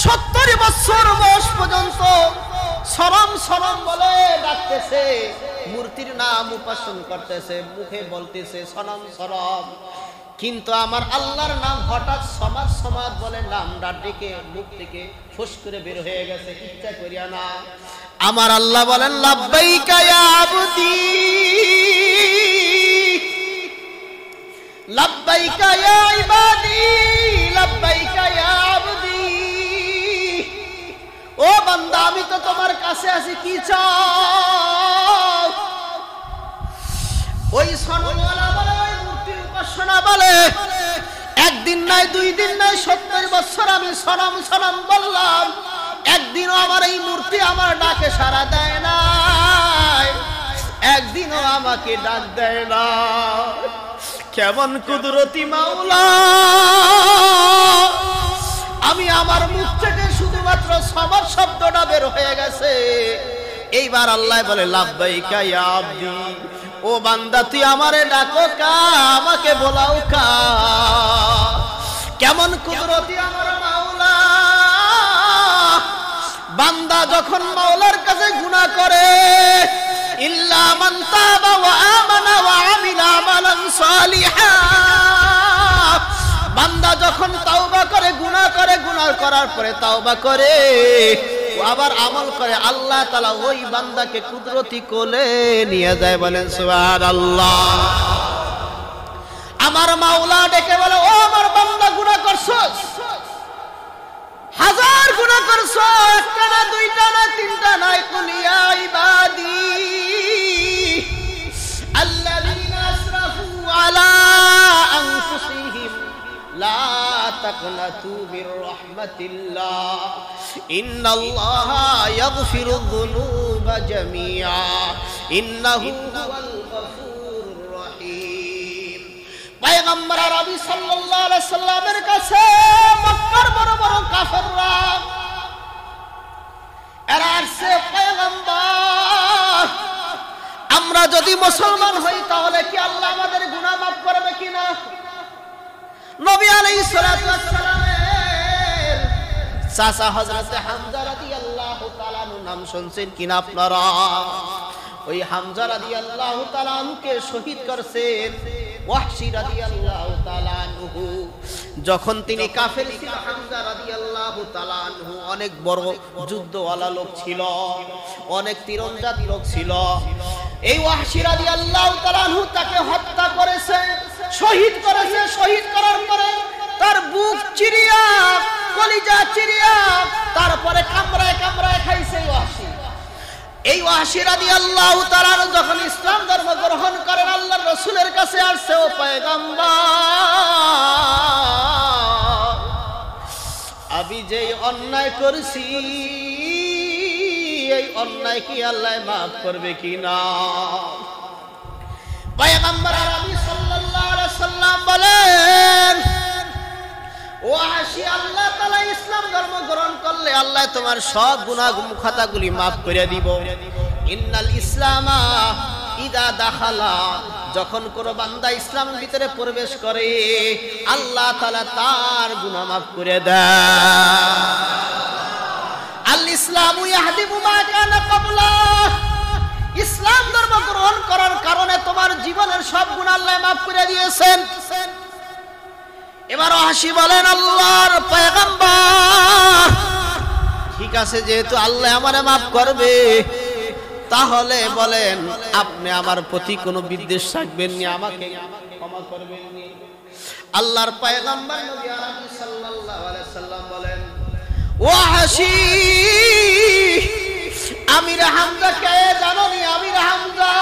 70 বছর বয়স পর্যন্ত সরম সরম বলে ডাকতেছে, মূর্তির নাম উপাসন করতেছে, মুখে বলতেছে সনম সরম, কিন্তু আমার আল্লাহর নাম হঠাৎ সমাজ সমাজ বলে নামটা ডেকে মুখ থেকে ফুস করে বের হয়ে গেছে, ইচ্ছা করিয়া না। আমার আল্লাহ বলেন লাব্বাইকা ইয়া আবদি লাব্বাইকা ইয়া ইবাদি লাব্বাইকা ইয়া আবদি। ও বান্দা আমি তো তোমার কাছে আছি, কি চাও? ওই সনমওয়ালা বলে, ওই মূর্তির উপাসনা বলে, একদিন নাই, দুই দিন নাই, 70 বছর আমি সনম সনম বললাম, একদিনও আমার এই মূর্তি আমার ডাকে সাড়া দেয় না, একদিনও আমাকে ডাক দেয় না। কেমন কুদরতি মাওলা! আমি আমার মুখ থেকে শুধুমাত্র সবার শব্দটা বের হয়ে গেছে, এইবার আল্লাহ বলে লাব্বাইকা ইয়া আবদি। ও বান্দা তুই আমারে ডাকো কা, আমাকে বলাও কা। কেমন কুদরতি আমার মাওলা! বান্দা যখন মাওলার কাছে গুনাহ করে, ইল্লা মান তাবা ওয়া আমানা ওয়া আমিলা আমালান সালিহা, বান্দা যখন তাওবা করে, গুনাহ করে, গুনাহ করার পরে তাওবা করে, আবার আমল করে, আল্লাহ তাআলা ওই বান্দাকে কুদরতি কোলে নিয়ে যায়। বলেন সুবহানাল্লাহ। আমার মাওলা ডেকে বলে, ও আমার বান্দা গুনাহ করছস, হাজার গুনাহ করছো, একটা না, দুইটা না, তিনটা নাই, কুল ইয়া ইবাদি আল্লাযীনা আসরাফু আলা আনফুসিহিম লা তাকনাতু মির রাহমাতিল্লাহ ইন্নাল্লাহা ইয়াগফিরুয যুনুবা জামিআ ইন্নাহু হুয়াল গফুরুর রহিম। পয়গম্বর আরবি সাল্লাল্লাহু আলাইহি সাল্লামের কাছে মক্কার বড় বড় কাফেররা এরা আসছে, পয়গম্বর আমরা যদি মুসলমান হই তাহলে কি আল্লাহ আমাদের গুনাহ মাফ করবে কিনা? নবী আলাইহিস সালাতু ওয়াস সালামের চাচা হযরত হামজা রাদিয়াল্লাহু তাআলা নাম শুনছেন কিনা আপনারা? ওই হামজা রাদিয়াল্লাহু তাআলা কে শহীদ করেছেন ওয়াহশী রাদিয়াল্লাহু তাআলা আনহু। যখন তিনি কাফের ছিল, হামজা রাদিয়াল্লাহু তাআলা আনহু অনেক বড় যুদ্ধওয়ালা লোক ছিল, অনেক তীরন্দাজ লোক ছিল। এই ওয়াহশী রাদিয়াল্লাহু তাআলা আনহু তাকে হত্যা করেছে, শহীদ করেছে। শহীদ করার পরে তার বুক চিরিয়া, কলিজা চিরিয়া, তারপরে কামড়ায় কামড়ায় খাইছে ওয়াহশী। এই ওয়াহশী রাদিয়াল্লাহু তাআলা যখন ইসলাম ধর্ম গ্রহণ করেন, আল্লাহর রাসূলের কাছে আসছে, ও পয়গম্বর আমি যে অন্যায় করেছি, এই অন্যায় কি আল্লাহ মাফ করবে কিনা? পয়গম্বর আরবি সাল্লাল্লাহু আলাইহি সাল্লাম বলেন, ওয়াহশী আল্লাহ তাআলা ইসলাম ধর্ম গ্রহণ করলে আল্লাহ তোমার সব গুনাহ খাতাগুলি মাফ করে দিব। ইন্নাল ইসলামা ইদা দাখালা, যখন কোন বান্দা ইসলামের ভিতরে প্রবেশ করে আল্লাহ তাআলা তার গুনাহ মাফ করে দেয়। আল ইসলামু ইয়াহদিমু মা কানা ক্বাবলা, ইসলাম ধর্ম গ্রহণ করার কারণে তোমার জীবনের সব গুনাহ আল্লাহ মাফ করে দিয়েছেন। এবার ওয়াহশী বলেন, আল্লাহর পয়গম্বর ঠিক আছে, যেহেতু আল্লাহ আমারে মাফ করবে, তাহলে বলেন আপনি আমার প্রতি কোনো বিদ্বেষ রাখবেন না, আমাকে ক্ষমা করবেন না? আল্লাহর পয়গম্বর নবী আরবি সাল্লাল্লাহু আলাইহি সাল্লাম বলেন, ওয়াহশী আমির হামজা কে জানো নি? আমির হামজা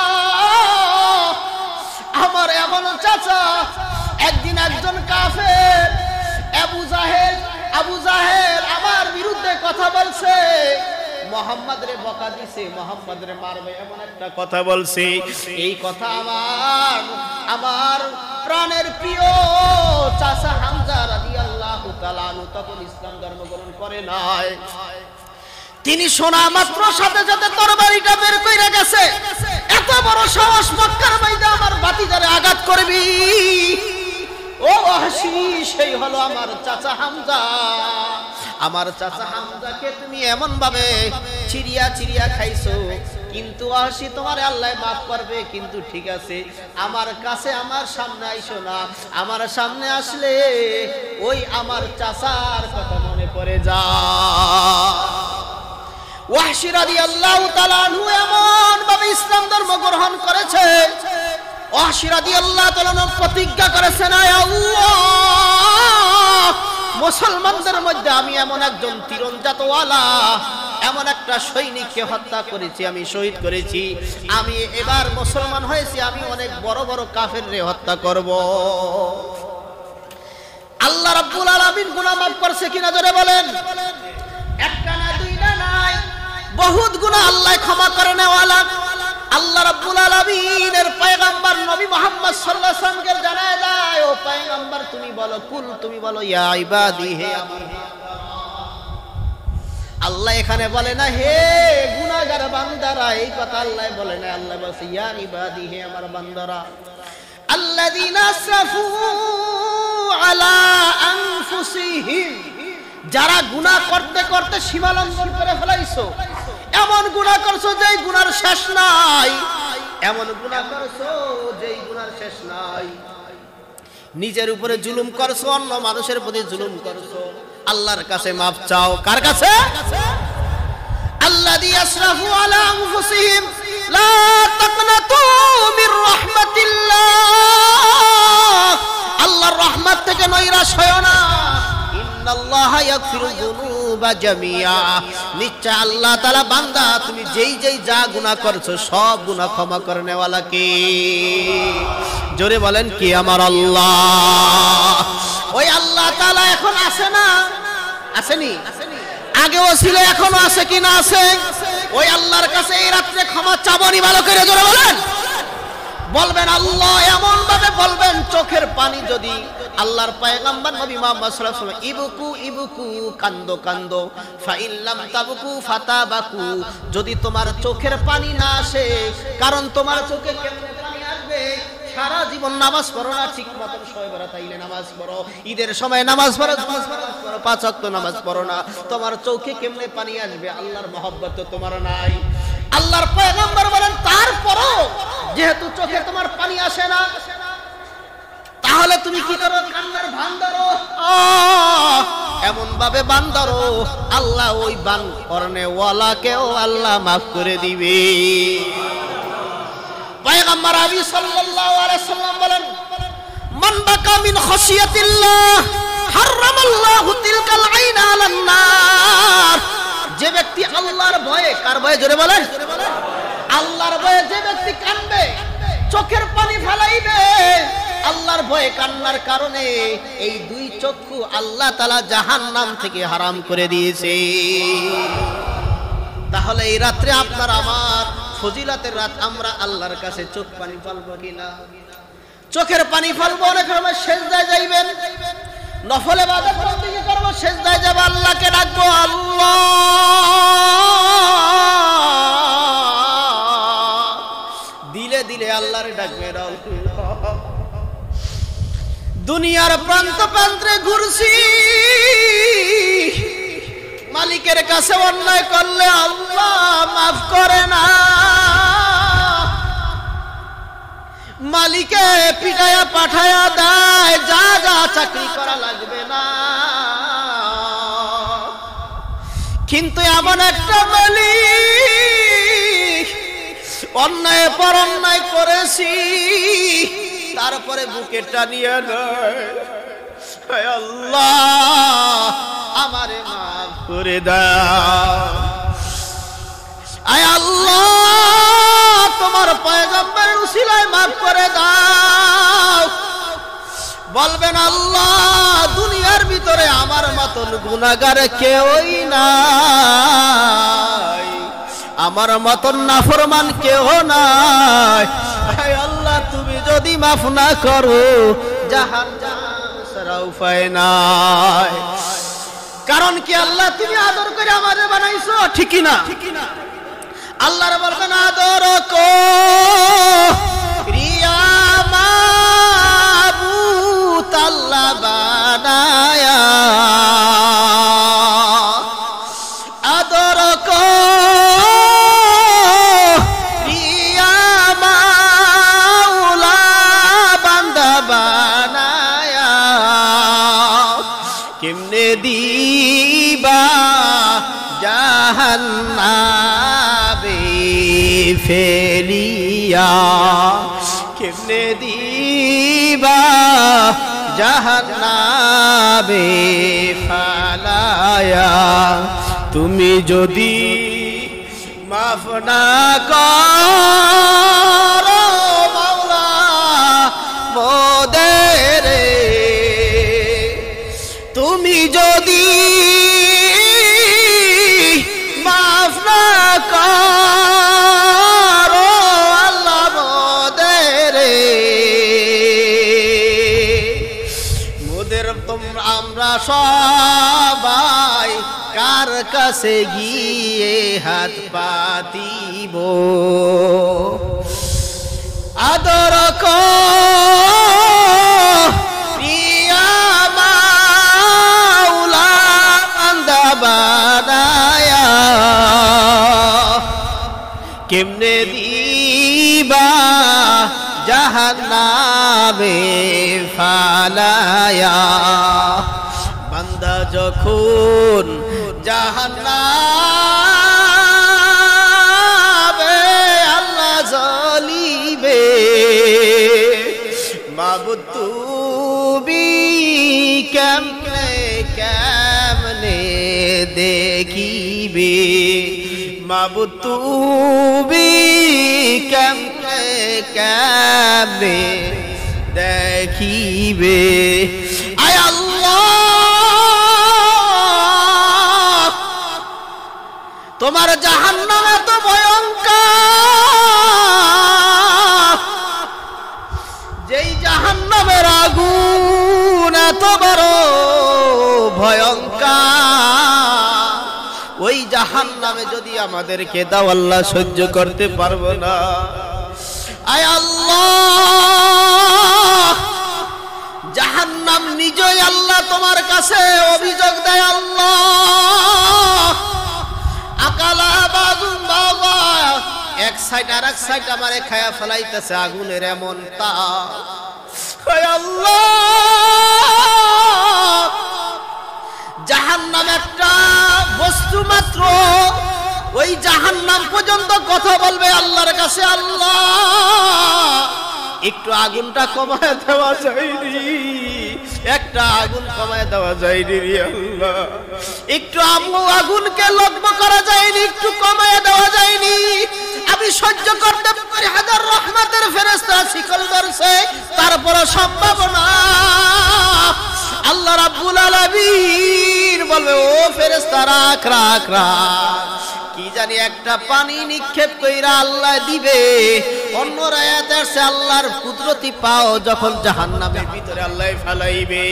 আমার এমন চাচা, একদিন একজন কাফের আবু জাহেল আমার বিরুদ্ধে কথা বলছে, মোহাম্মদ রে বকা দিছে, মোহাম্মদ রে মারবে, এমন একটা কথা বলছে। এই কথা আমার প্রাণের প্রিয় চাচা হামজা রাদিয়াল্লাহু তাআলা আনহু তখন ইসলাম ধর্ম গ্রহণ করে নাই। তিনি শোনা মাত্র সাথে সাথে তরবারিটা বের কইরা গেছে, এত বড় সাহস মক্কার মধ্যে আমার ভাতিজারে আঘাত করবি? ও ওয়াহশী, সেই হলো আমার চাচা হামজা। আমার চাচা হামজাকে তুমি এমন ভাবে চিরিয়া চিরিয়া খাইছো, কিন্তু ওয়াহশী তোমার আল্লাহ মাফ করবে, কিন্তু ঠিক আছে আমার কাছে, আমার সামনে আইসো না, আমার সামনে আসলে ওই আমার চাচার কথা মনে পড়ে যা। ওয়াহশী রাদিয়াল্লাহু তাআলা আনহু এমন ভাবে ইসলাম ধর্ম গ্রহণ করেছে। ওয়াহশী রাদিয়াল্লাহু তাআলা প্রতিজ্ঞা করেছেন, আয় আল্লাহ, মুসলমানদের মধ্যে আমি এমন একজন তীরন্দাজওয়ালা, এমন একটা সৈনিককে হত্যা করেছি, আমি শহীদ করেছি। আমি এবার মুসলমান হয়েছি, আমি অনেক বড় বড় কাফেররে হত্যা করব। আল্লাহ রাব্বুল আলামিন গুনাহ মাফ করছে কিনা জোরে বলেন? একটা না দুইটা নাই, বহুত গুনাহ আল্লাহ ক্ষমা করে নেওয়ালা। আল্লাহ রাব্বুল আলামিনের পয়গম্বর নবী মুহাম্মদ সাল্লাল্লাহু আলাইহি ওয়াসাল্লামকে জানায় দেয়, ও পয়গম্বর তুমি বলো, কুল তুমি বলো, ইয়া ইবাদি, হে আমার আল্লাহ এখানে বলে না হে গুনাহগার বান্দারা, এই কথা আল্লাহ বলে না। আল্লাহ বলছে ইয়া ইবাদি, হে আমার বান্দারা, আল্লাযীনা আসরাফু আলা আনফুসিহিম, যারা গুনাহ করতে করতে সীমা লঙ্ঘন করে ফেলাইছো, এমন গুনাহ করছো যেই গুনার শেষ নাই, এমন গুনাহ করছো যেই গুনার শেষ নাই। নিজের উপরে জুলুম করছো, অন্য মানুষের প্রতি জুলুম করছো, আল্লাহর কাছে মাফ চাও। কার কাছে? আল্লাযী আসরাফু আলা আনফুসিহিম লা তাকনাতু মির রাহমাতিল্লাহ, আল্লাহর রহমত থেকে নৈরাশ হয় না। ইন্নাল্লাহা ইয়াগফিরু যুনুবা জামিআ, নিশ্চয় আল্লাহ তাআলা বান্দা তুমি যেই যেই যা গুনাহ করছো সব গুনাহ ক্ষমা করে নেওয়ালা কে? জোরে বলেন কি? আমার আল্লাহ। ওই আল্লাহ তাআলা এখন আছে না? আসেনি? আগেও ছিল, এখনো আছে কি না আছে? ওই আল্লাহর কাছে এই রাত্রে ক্ষমা চাবনি, ভালো করে জোরে বলেন। বলবেন আল্লাহ, এমন ভাবে বলবেন চোখের পানি যদি আল্লাহর পয়গম্বর নবী মুহাম্মদ সাল্লাল্লাহু আলাইহি ওয়াসাল্লাম ইবকু ইবকু, কান্দো কান্দো, ফাইল্লাম তাবকু ফাতাবাকু, যদি তোমার চোখের পানি না আসে, কারণ তোমার চোখে কেমনে পানি আসবে? সারা জীবন নামাজ পড়ো না ঠিক মতন, শবে বরাত আইলে নামাজ পড়ো, ঈদের সময় নামাজ পড়ো, পাঁচ ওয়াক্ত নামাজ পড়ো না, তোমার চোখে কেমনে পানি আসবে? আল্লাহর মহব্বত তো তোমার নাই। আল্লাহর পয়গম্বর বলেন তারপরও যেহেতু চোখে তোমার পানি আসে না, তাহলে তুমি কি করো? কান্নার ভান ধরো, এমন ভাবে বান ধরো আল্লাহ ওই বান করনে ওয়ালাকেও আল্লাহ মাফ করে দিবে। পয়গম্বর আবি সাল্লাল্লাহু আলাইহি সাল্লাম বলেন, মান বাকা মিন খাশিয়াতিল্লাহ হারামাল্লাহু তিলকাল আইনা আলান নার, যে ব্যক্তি আল্লাহর ভয়ে, কার ভয়ে জোরে বলেন? আল্লাহর ভয়ে যে ব্যক্তি কাঁদবে, চোখের পানি ফেলাইবে আল্লাহর ভয়ে, কান্নার কারণে এই দুই চক্ষু আল্লাহ তাআলা জাহান্নাম থেকে হারাম করে দিয়েছে। তাহলে এই রাত্রে আপনার আমার ফজিলাতের রাত, আমরা আল্লাহর কাছে চোখ পানি ফেলবো কিনা? চোখের পানি ফেলবো, অনেক সময় সেজদায় যাইবেন, নফল ইবাদত করব, সেজদায় যাব, আল্লাহকে ডাকবো, আল্লাহ দিলে দিলে আল্লাহরে ডাকবেন। দুনিয়ার প্রান্ত প্রান্তে ঘুরছি, মালিকের কাছে অন্যায় করলে আল্লাহ মাফ করে না, মালিকে পিটায়া পাঠায়া দেয়, যা যা চাকরি করা লাগবে না। কিন্তু এমন একটা মালিক, অন্যায় পর অন্যায় করেছি, তারপরে বুকে টানিয়ে নেয়, আল্লাহ আমারে মাফ করে দাও, আয় আল্লাহ তোমার পয়গম্বরের উসিলায় মাফ করে দাও। বলবেন আল্লাহ দুনিয়ার ভিতরে আমার মতন গুনাহগার কেউই নাই, আমার মতন নাফরমান কেউ নাই, আয় আল্লাহ তুমি যদি মাফ না করো জাহান্নাম ছাড়া উপায় নাই। কারণ কি আল্লাহ তুমি আদর করে আমাদের বানাইছো, ঠিক কি না? আল্লাহর বলবেন আদর কো রিয়া মাবুত আল্লাহ বানায়া, আদর কো রিয়া মাওলা বান্দা বানায়া, কেমনে দিবা জাহান্নামে ফেলিয়া কেমনে দিবা জাহান্নামে ফালায়া তুমি যদি মাফ না করো মাওলা মোদের তুমি যদি মাফ না করো আল্লাহ মোদের তোমরা আমরা সবাই কার কাছে গিয়ে হাত পাতিব আদর প্রিয়া মাওলা বান্দা বানায়া কেমনে দিবা জাহান্নামে ফালায়া বান্দা যখন জাহান্নামে আল্লাহ জ্বলিবে মাবুদ তুমি কেমনে কেমনে দেখিবে মাবুদ তুমি কেমনে কেমনে দেখিবে আয় আল্লাহ তোমার জাহান্নাম এত ভয়ঙ্কর যেই জাহান্নামের আগুন এত বড় ভয়ঙ্কর ওই জাহান্নামে যদি আমাদেরকে দাও আল্লাহ সহ্য করতে পারবো না আয় আল্লাহ জাহান্নাম নিজেই আল্লাহ তোমার কাছে অভিযোগ দেয় আল্লাহ আকালা বাজুন বাবা এক সাইড আর এক সাইড আমারে খায়া ফেলাইতেছে আগুনের এমন তাপ আয় আল্লাহ জাহান্নাম একটা বস্তু মাত্র ওই জাহান্নাম পর্যন্ত কথা বলবে আল্লাহর কাছে আল্লাহ একটু আগুনটা কমায় দেওয়া যায়নি একটা আগুন কমায় দেওয়া যায়নি রে আল্লাহ একটু আগুনকে লগ্ন করা যায়নি একটু কমায় দেওয়া যায়নি আমি সহ্য করতে পারি হাজার রহমতের ফেরেশতা শিকল ধরছে তারপরে সম্ভব না আল্লাহ রাব্বুল আলামিন বলবে ও ফেরেশতা রাখ রাখ রাখ কি জানি একটা পানি নিক্ষেপ কইরা আল্লাহ দিবে অন্য আয়াতে আছে আল্লাহর কুদরতি পাও যখন জাহান্নামের ভিতরে আল্লাহ ফেলাইবে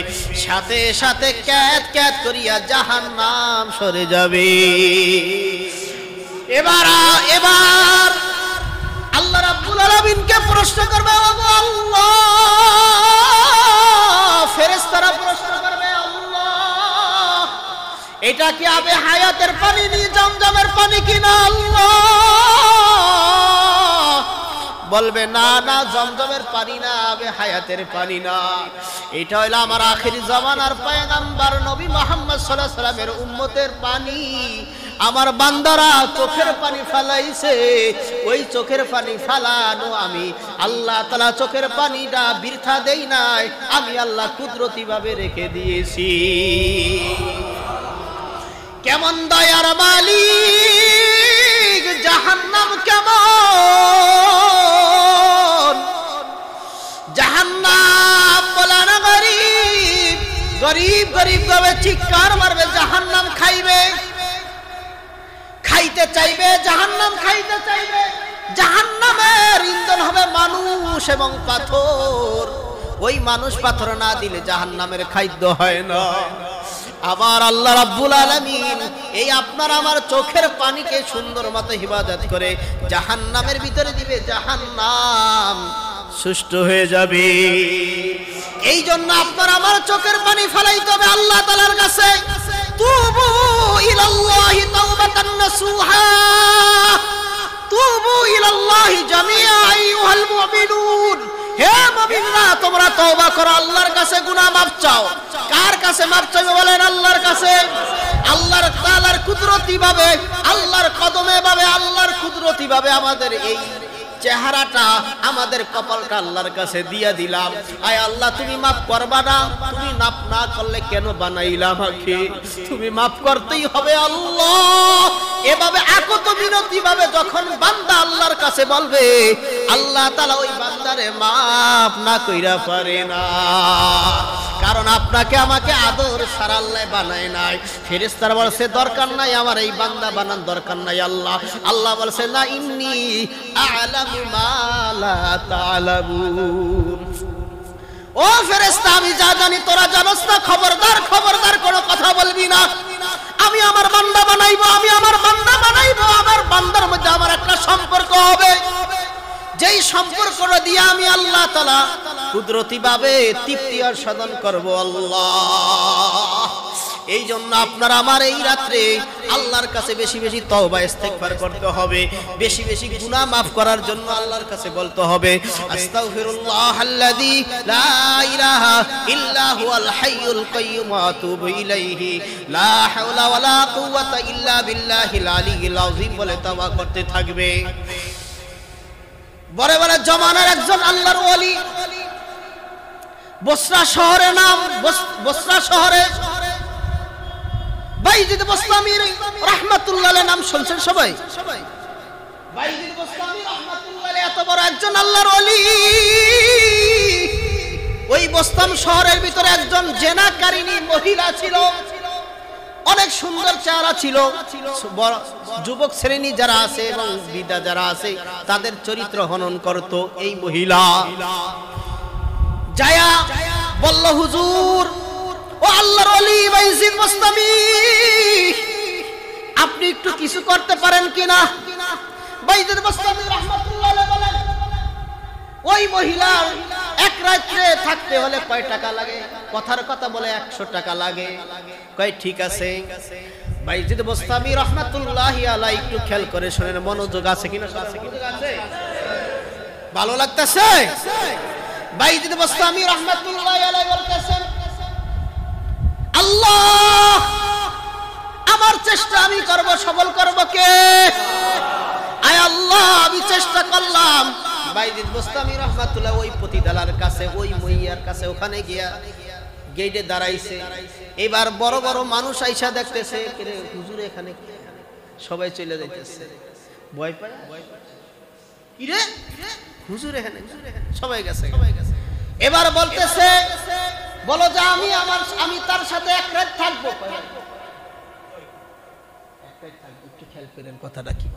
সাথে সাথে ক্যাত ক্যাত করিয়া জাহান্নাম সরে যাবে এবার আল্লাহ রাব্বুল আলামিনকে প্রশ্ন করবে ও আল্লাহ ফেরেশতারা প্রশ্ন করবে আল্লাহ এটা কি আবে হায়াতের পানি নি জমজমের পানি কিনা আল্লাহ বলবে না না জমজমের পানি না আবে হায়াতের পানি না এটা হলো আমার আখিরি জামানার পয়গম্বর নবী মুহাম্মদ সাল্লাল্লাহু আলাইহি ওয়াসাল্লামের উম্মতের পানি আমার বান্দারা চোখের পানি ফেলাইছে ওই চোখের পানি ফেলানো আমি আল্লাহ তাআলা চোখের পানিটা বৃথা দেই নাই আমি আল্লাহ কুদরতি ভাবে রেখে দিয়েছি কেমন দয়ার মালিক জাহান্নাম কেমন জাহান্নাম বলা না গরিব গরিব গরিব ভাবে চিৎকার মারবে জাহান্নাম খাইবে খাইতে চাইবে জাহান্নাম খাইতে চাইবে জাহান্নামের ইন্ধন হবে মানুষ এবং পাথর ওই মানুষ পাথর না দিলে জাহান্নামের খাদ্য হয় না আবার আল্লাহ রাব্বুল আলামিন এই আপনার আমার চোখের পানিকে সুন্দর মতো হিফাজত করে জাহান্নামের ভিতরে দিবে জাহান্নাম সুষ্ঠু হয়ে যাবে এই জন্য আপনার আমার চোখের পানি ফেলাইতে হবে আল্লাহ তাআলার কাছে তুবু ইলাল্লাহি তাওবাতান নাসুহা তুবু ইলাল্লাহি জামিআ আইয়ুহাল মুমিনুন হে মুমিনরা তোমরা তওবা করো আল্লাহর কাছে গুনাহ মাফ চাও কার কাছে মাফ চাইবে বলেন আল্লাহর কাছে আল্লাহর তাআলার কুদরতি ভাবে, আল্লাহর কদমে ভাবে, আল্লাহর কুদরতি ভাবে আমাদের এই চেহারাটা, আমাদের কপালটা আল্লাহর কাছে দিয়ে দিলাম। আয় আল্লাহ, তুমি মাফ করবা না? তুমি মাফ না করলে কেন বানাইলা আমাকে? তুমি মাফ করতেই হবে আল্লাহ। এভাবে আকত বিনতি ভাবে যখন বান্দা আল্লাহর কাছে বলবে, আল্লাহ তাআলা ওই বান্দারে মাফ না কইরা পারে না। কারণ আপনাকে আমাকে আদর ছাড়া আল্লাহ বানায় নাই। ফেরেশতারা বলছে দরকার নাই, আমার এই বান্দা বানান দরকার নাই আল্লাহ। আল্লাহ বলছে না, ইন্নী আ'লামু মা লা তা'লামুন। ও ফেরেশতা, আমি যা জানি তোরা জানোস না। খবরদার, খবরদার কোনো কথা বলবি না। আমি আমার বান্দা বানাইবো, আমি আমার বান্দা বানাইবো। আমার বান্দার মধ্যে আমার একটা সম্পর্ক হবে, যেই সম্পর্কটা দিয়ে আমি আল্লাহ তাআলা কুদরতি ভাবে তৃপ্তি আর সাধন করব আল্লাহ। এই জন্য আপনারা আমার এই রাত্রে আল্লাহর কাছে বেশি বেশি তওবা ইস্তেগফার করতে হবে, বেশি বেশি গুনাহ মাফ করার জন্য আল্লাহর কাছে বলতে হবে, আস্তাগফিরুল্লাহাল্লাযী লা ইলাহা ইল্লা হুয়াল হাইয়ুল কাইয়্যুম ওয়া আতুবু ইলাইহি লা হাওলা ওয়ালা কুওয়াতা ইল্লা বিল্লাহিল আলিয়্যিল আযীম বলে তওবা করতে থাকবে। বড় বড় জামানার একজন আল্লাহর ওলি, বসরা শহরের নাম, বসরা শহরে বাইজিদ বোস্তামি রাহমাতুল্লাহ আলাইহি নাম শুনছেন সবাই? বাইজিদ বোস্তামি রাহমাতুল্লাহ আলাইহি এত বড় একজন আল্লাহর ওলি। ওই বোস্তাম শহরের ভিতরে একজন জেনাকারিনী মহিলা ছিল, অনেক সুন্দর চেহারা ছিল। যুবক শ্রেণী যারা আছে এবং বিধবা যারা আছে তাদের চরিত্র হনন করত এই মহিলা। যায়া বলল, হুজুর, ও আল্লাহর ওলি বাইজিদ বোস্তামি, আপনি একটু কিছু করতে পারেন কিনা? বাইজিদ বোস্তামি রাহমাতুল্লাহ আলাইহি বলেন, ওই মহিলার এক রাত্রে থাকতে হলে কয় টাকা লাগে? কথার কথা বলে 100 টাকা লাগে। কয় ঠিক আছে। বাইজিদ বোস্তামি রাহমাতুল্লাহি আলাইহি একটু খেয়াল করে শুনেন, মনোযোগ আছে কিনা? ভালো লাগতেছে? বাইজিদ বোস্তামি রাহমাতুল্লাহি আলাইহি বলতেছেন, আল্লাহ, আমার চেষ্টা আমি করব, সবল করব কে? আয় আল্লাহ, আমি চেষ্টা করলাম। বাইজিদ বোস্তামি রাহমাতুল্লাহ ওই পতিতালার কাছে, ওই মহিয়ার কাছে ওখানে গিয়া গেটে দাঁড়াইছে। এবার বড় বড় মানুষ আইসা দেখতেছে, হুজুর এখানে সবাই চলে যাইতেছে, ভয় পায়। কি রে হুজুর এখানে? সবাই গেছে। এবার বলতেছে, বলো যে আমি তার সাথে এক রাত থাকবো। একটু খেয়াল করেন কথাটা কি?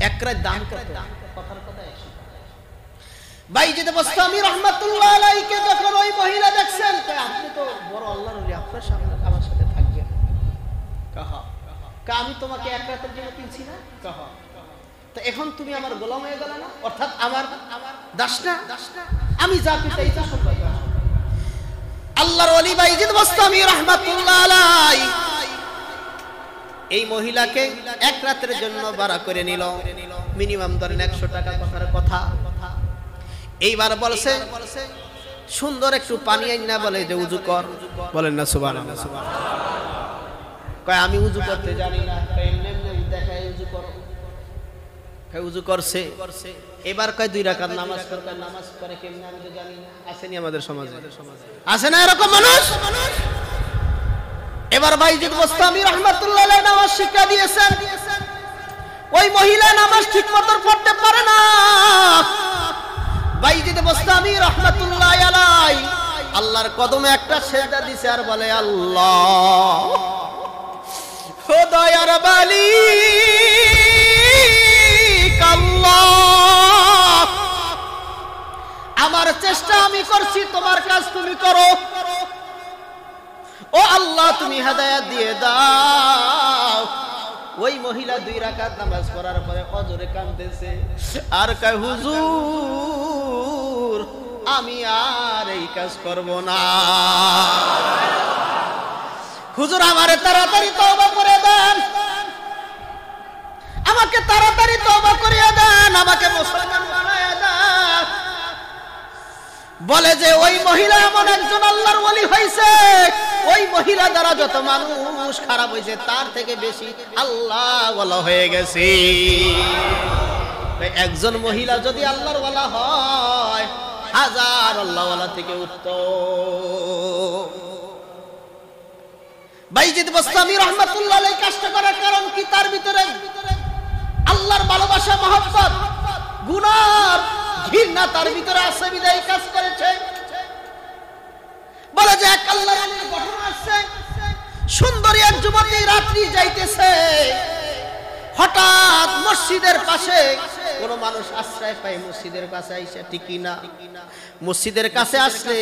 এক রাত দাম কত? কথার কথা 100 টাকা। বাইজিদ বোস্তামি রাহমাতুল্লাহ আলাইহি যখন ওই মহিলা দেখছেন, আপনি তো বড় আল্লাহর ওলি, আপনার সামনে আমার সাথে থাকবেন। আমি তোমাকে এক রাতের জন্য কিনছি না, তো এখন তুমি আমার গোলাম হয়ে গেল না? অর্থাৎ আমার দাস না? আমি যা চাই তা শুনবে। আল্লাহর ওলি বাইজিদ বোস্তামি রাহমাতুল্লাহ আলাইহি এই মহিলাকে এক রাতের জন্য ভাড়া করে নিল, মিনিমাম ধরেন 100 টাকা। কথার কথা। এইবার বলছে, সুন্দর একটু পানি আইনা বলে যে উযু কর। বলেন না সুবহানাল্লাহ। কয় আমি উযু করতে জানি না। এমনি দেখায় উযু করো। কয় উযু করছে। এবার কয় 2 রাকাত নামাজ কর। নামাজ পড়ে কেমনে আমি তো জানি না। আসেনি আমাদের সমাজে? আছে না এরকম মানুষ? এবার বাইজিদ বোস্তামি রাহমাতুল্লাহ আলাইহি নামাজ শিক্ষা দিয়েছেন। ওই মহিলা নামাজ ঠিকমতো পড়তে পারে না। বাইজিদ বোস্তামি রাহমাতুল্লাহ আলাইহি আল্লাহর কদমে একটা সিজদা দিছে আর বলে, আল্লাহ, ও দয়ার মালিক আল্লাহ, আমার চেষ্টা আমি করছি, তোমার কাজ তুমি করো। ও আল্লাহ, তুমি হেদায়েত দিয়ে দাও। ওই মহিলা 2 রাকাত নামাজ পড়ার পরে ফজরে কাঁদতেছে আর কয়, হুজুর, আমি আর এই কাজ করব না। হুজুর, আমারে তাড়াতাড়ি তওবা করে দেন, আমাকে তাড়াতাড়ি তওবা করিয়ে দেন, আমাকে মুসলমান বানায় দেন। বলে যে ওই মহিলা এমন একজন আল্লাহর ওলি হইছে, ওই মহিলা দ্বারা যত মানুষ খারাপ হয়েছে তার থেকে বেশি আল্লাহ ওয়ালা হয়ে গেছে। একজন মহিলা যদি আল্লাহর ওয়ালা হয় হাজার আল্লাহ ওয়ালা থেকে উত্তম। বাইজিদ বুস্তামি রাহমাতুল্লাহ আলাইহি কাজটা করার কারণ কি? তার ভিতরে আল্লাহর ভালোবাসা, মহব্বত, গুনার ঘৃণা তার ভিতরে আছে বিদায় কাজ করেছে। বলে যে এক আল্লাহর ওলির ঘটনা আছে, সুন্দরী এক যুবতী রাত্রি যাইতেছে, হঠাৎ মসজিদের পাশে কোন মানুষ আশ্রয় পায়, মসজিদের কাছে আইসা ঠিকই না, মসজিদের কাছে আসলে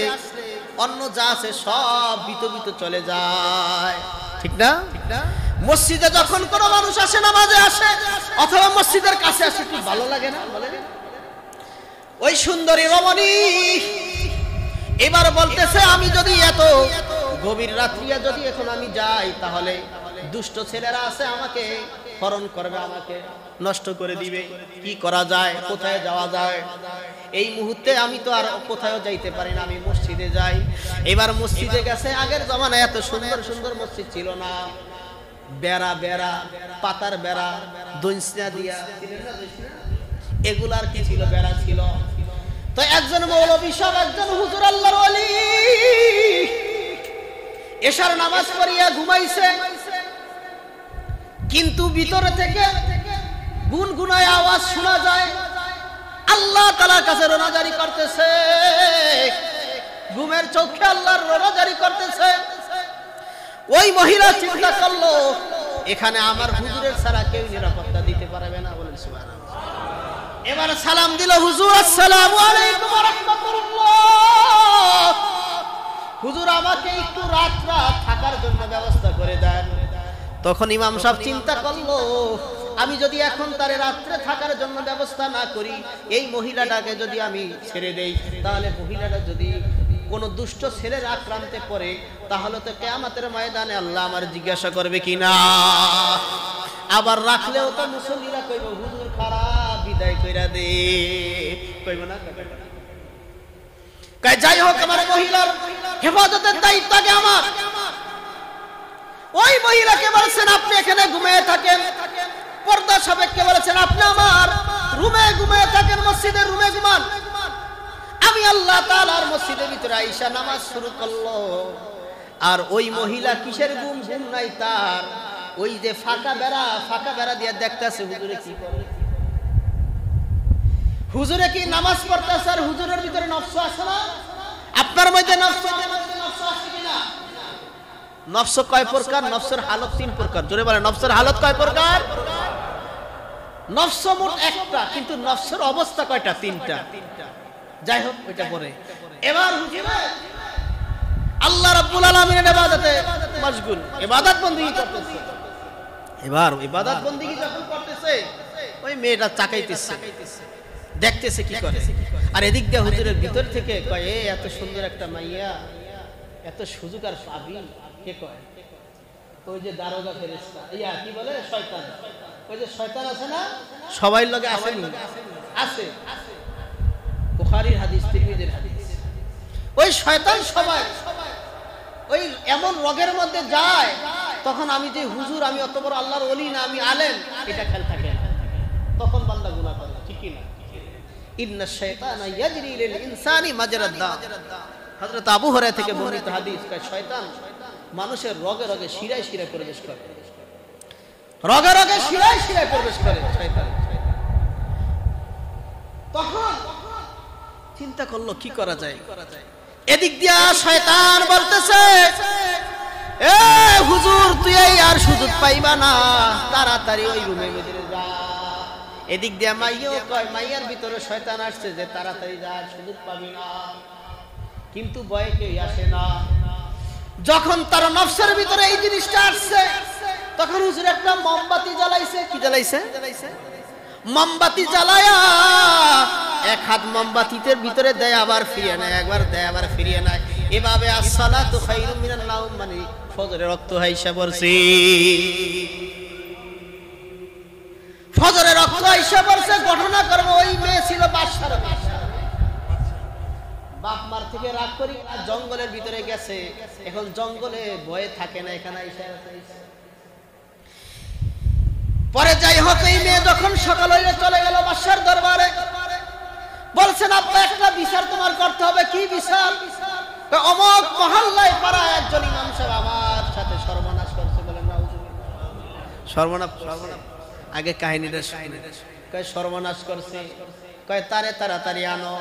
অন্য যা আছে সব বিতবিত চলে যায়, ঠিক না? মসজিদে যখন কোন মানুষ আসে, নামাজে আসে অথবা মসজিদের কাছে আসে, কি ভালো লাগে না? ওই সুন্দরী রমণী এবার বলতেছে, আমি যদি এত গভীর রাত্রিয়া যদি এখন আমি যাই তাহলে দুষ্ট ছেলেরা আছে আমাকে হরণ করবে, আমাকে নষ্ট করে দিবে, কি করা যায়, কোথায় যাওয়া যায়? এই মুহূর্তে আমি তো আর কোথাও যাইতে পারি না, আমি মসজিদে যাই। এবার মসজিদে গেছে, আগের জমানায় এত সুন্দর সুন্দর মসজিদ ছিল না, বেড়া বেড়া, পাতার বেড়া, দইসনা দিয়া, এগুলার কি ছিল? বেড়া ছিল। তো একজন মৌলবী সাহেব, একজন হুজুর আল্লাহর ওলি এশার নামাজ পড়িয়া ঘুমাইছে, কিন্তু ভিতরে থেকে গুনগুনায় আওয়াজ শোনা যায়, আল্লাহ তাআলার কাছে রোনাজারি করতেছে, ঘুমের চোখে আল্লাহর রোনাজারি করতেছে। ওই মহিলা চিন্তা করলো, এখানে আমার হুজুরের ছাড়া কেউ নিরাপত্তা দিতে পারবে না। বলেন সুবহানাল্লাহ। এবার সালাম দিল, হুজুর আসসালামু আলাইকুম ওয়া রাহমাতুল্লাহ, হুজুর আমাকে একটু রাত থাকার জন্য ব্যবস্থা করে দেন। তখন ইমাম সাহেব চিন্তা করলো, আমি যদি এখন তারে রাত্রে থাকার জন্য ব্যবস্থা না করি, এই মহিলাটাকে যদি আমি ছেড়ে দেই, তাহলে মহিলাটা যদি কোন দুষ্ট ছেলের আক্রান্তে পড়ে, তাহলে তো কিয়ামতের ময়দানে আল্লাহ আমার জিজ্ঞাসা করবে কিনা। আবার রাখলেও তো মুসল্লিরা কইব, হুজুর খারাপ, বিদায় কইরা দে, কইব না? কয় যাই হোক, আমার মহিলার হেফাজতের দায়িত্ব আগে আমার। ওই মহিলাকে বলেছেন, আপনি এখানে ঘুমিয়ে থাকেন। পর্দা সাবেককে বলেছেন, আপনি আমার রুমে ঘুমিয়ে থাকেন, মসজিদের রুমে ঘুমান। আমি আল্লাহ তাআলার মসজিদের ভিতরে আইসা নামাজ শুরু করলো। আর ওই মহিলা কিসের ঘুম নাই তার, ওই যে ফাঁকা বেড়া দিয়ে দেখতেছে হুজুরে কি করে, হুজুরে কি নামাজ পড়তেছে, আর হুজুরের ভিতরে নফস আছে না? আপনার মধ্যে নফস আছে কিনা? নফস কয় প্রকার? নফসের হালত তিন প্রকার। জোরে বলেন, নফসের হালত কয় প্রকার? নফস মোট একটা, কিন্তু নফসের অবস্থা কয়টা? তিনটা। যাই হোক, ওইটা পরে। এবার হুজুরে আল্লাহ রাব্বুল আলামিনের ইবাদতে মশগুল, ইবাদত বندگی করতেছে। এবার ইবাদত বندگی যখন করতেছে, ওই মেয়েটা চাকাইতেছে, দেখতেছে কি করে। আর এদিক দিয়ে হুজুরের ভিতর থেকে কয়, এত সুন্দর একটা মাইয়া, এত সুযোগ আর পাবি কে? কয় ওই যে দারোগা ফেরেশতা, কি বলে, শয়তান। ওই যে শয়তান আছে না, সবাই লগে আসেনি, আছে, বুখারীর হাদিস, তিরমিজির হাদিস। ওই শয়তান সবাই ওই এমন রোগের মধ্যে যায়, তখন আমি যে হুজুর, আমি অত বড় আল্লাহর ওলি না, আমি আলেম, এটা খেয়াল থাকে না, তখন বান্দা গুনাহ করে, ঠিক কি না? ইন্নাশ শাইতানা ইয়াজরি লিল ইনসানি মাজরাদ দাম। হযরত আবু হুরায়রা থেকে বর্ণিত হাদিস, শয়তান মানুষের রগে রগে শিরায় শিরায় প্রবেশ করে, রগে রগে শিরায় শিরায় প্রবেশ করে শয়তান। তখন চিন্তা করলো কি করা যায়। এদিক দিয়া শয়তান বলতেছে, এ হুজুর, তুই আর সুযোগ পাইবা না, তাড়াতাড়ি ওই রুমের ভিতরে যা। এদিক দিয়া মাইয়াও কয়, মাইয়ার ভিতরে শয়তান আসছে যে তাড়াতাড়ি যা, সুযোগ পাবি না। কিন্তু ভয়ে কেউ আসে না। যখন তার নফসের ভিতরে এই জিনিসটা আসছে, তখন হুজুর একটা মোমবাতি জ্বালাইছে। কি জ্বালাইছে? মোমবাতি জ্বালায়া এক হাত মোমবাতিতে ভিতরে দেয়, আবার ফিরিয়ে নেয়, একবার দেয়, আবার ফিরিয়ে নেয়। এভাবে আসসালাতু খায়রুম মিনান নাওম, মানে ফজরের রক্ত হাইসা পড়ছে, ফজরের রক্ত হাইসা পড়ছে। ঘটনা করব, ওই মেয়ে ছিল বাদশার, বাপ মার থেকে রাগ করি আর জঙ্গলের ভিতরে গেছে, এখন জঙ্গলে ভয়ে থাকে না, এখানে পরে যাই হোক এই মেয়ে যখন সকাল হইলে চলে গেল বাদশার দরবারে, বলছেন আব্বা একটা বিচার তোমার করতে হবে। কি বিচার? অমুক মহল্লায় পাড়ায় একজন ইমাম সাহেব আমার সাথে সর্বনাশ করছে। বলেন না সর্বনাশ? আগে কাহিনীটা কয় সর্বনাশ করছে, কয় তারে তাড়াতাড়ি আনো।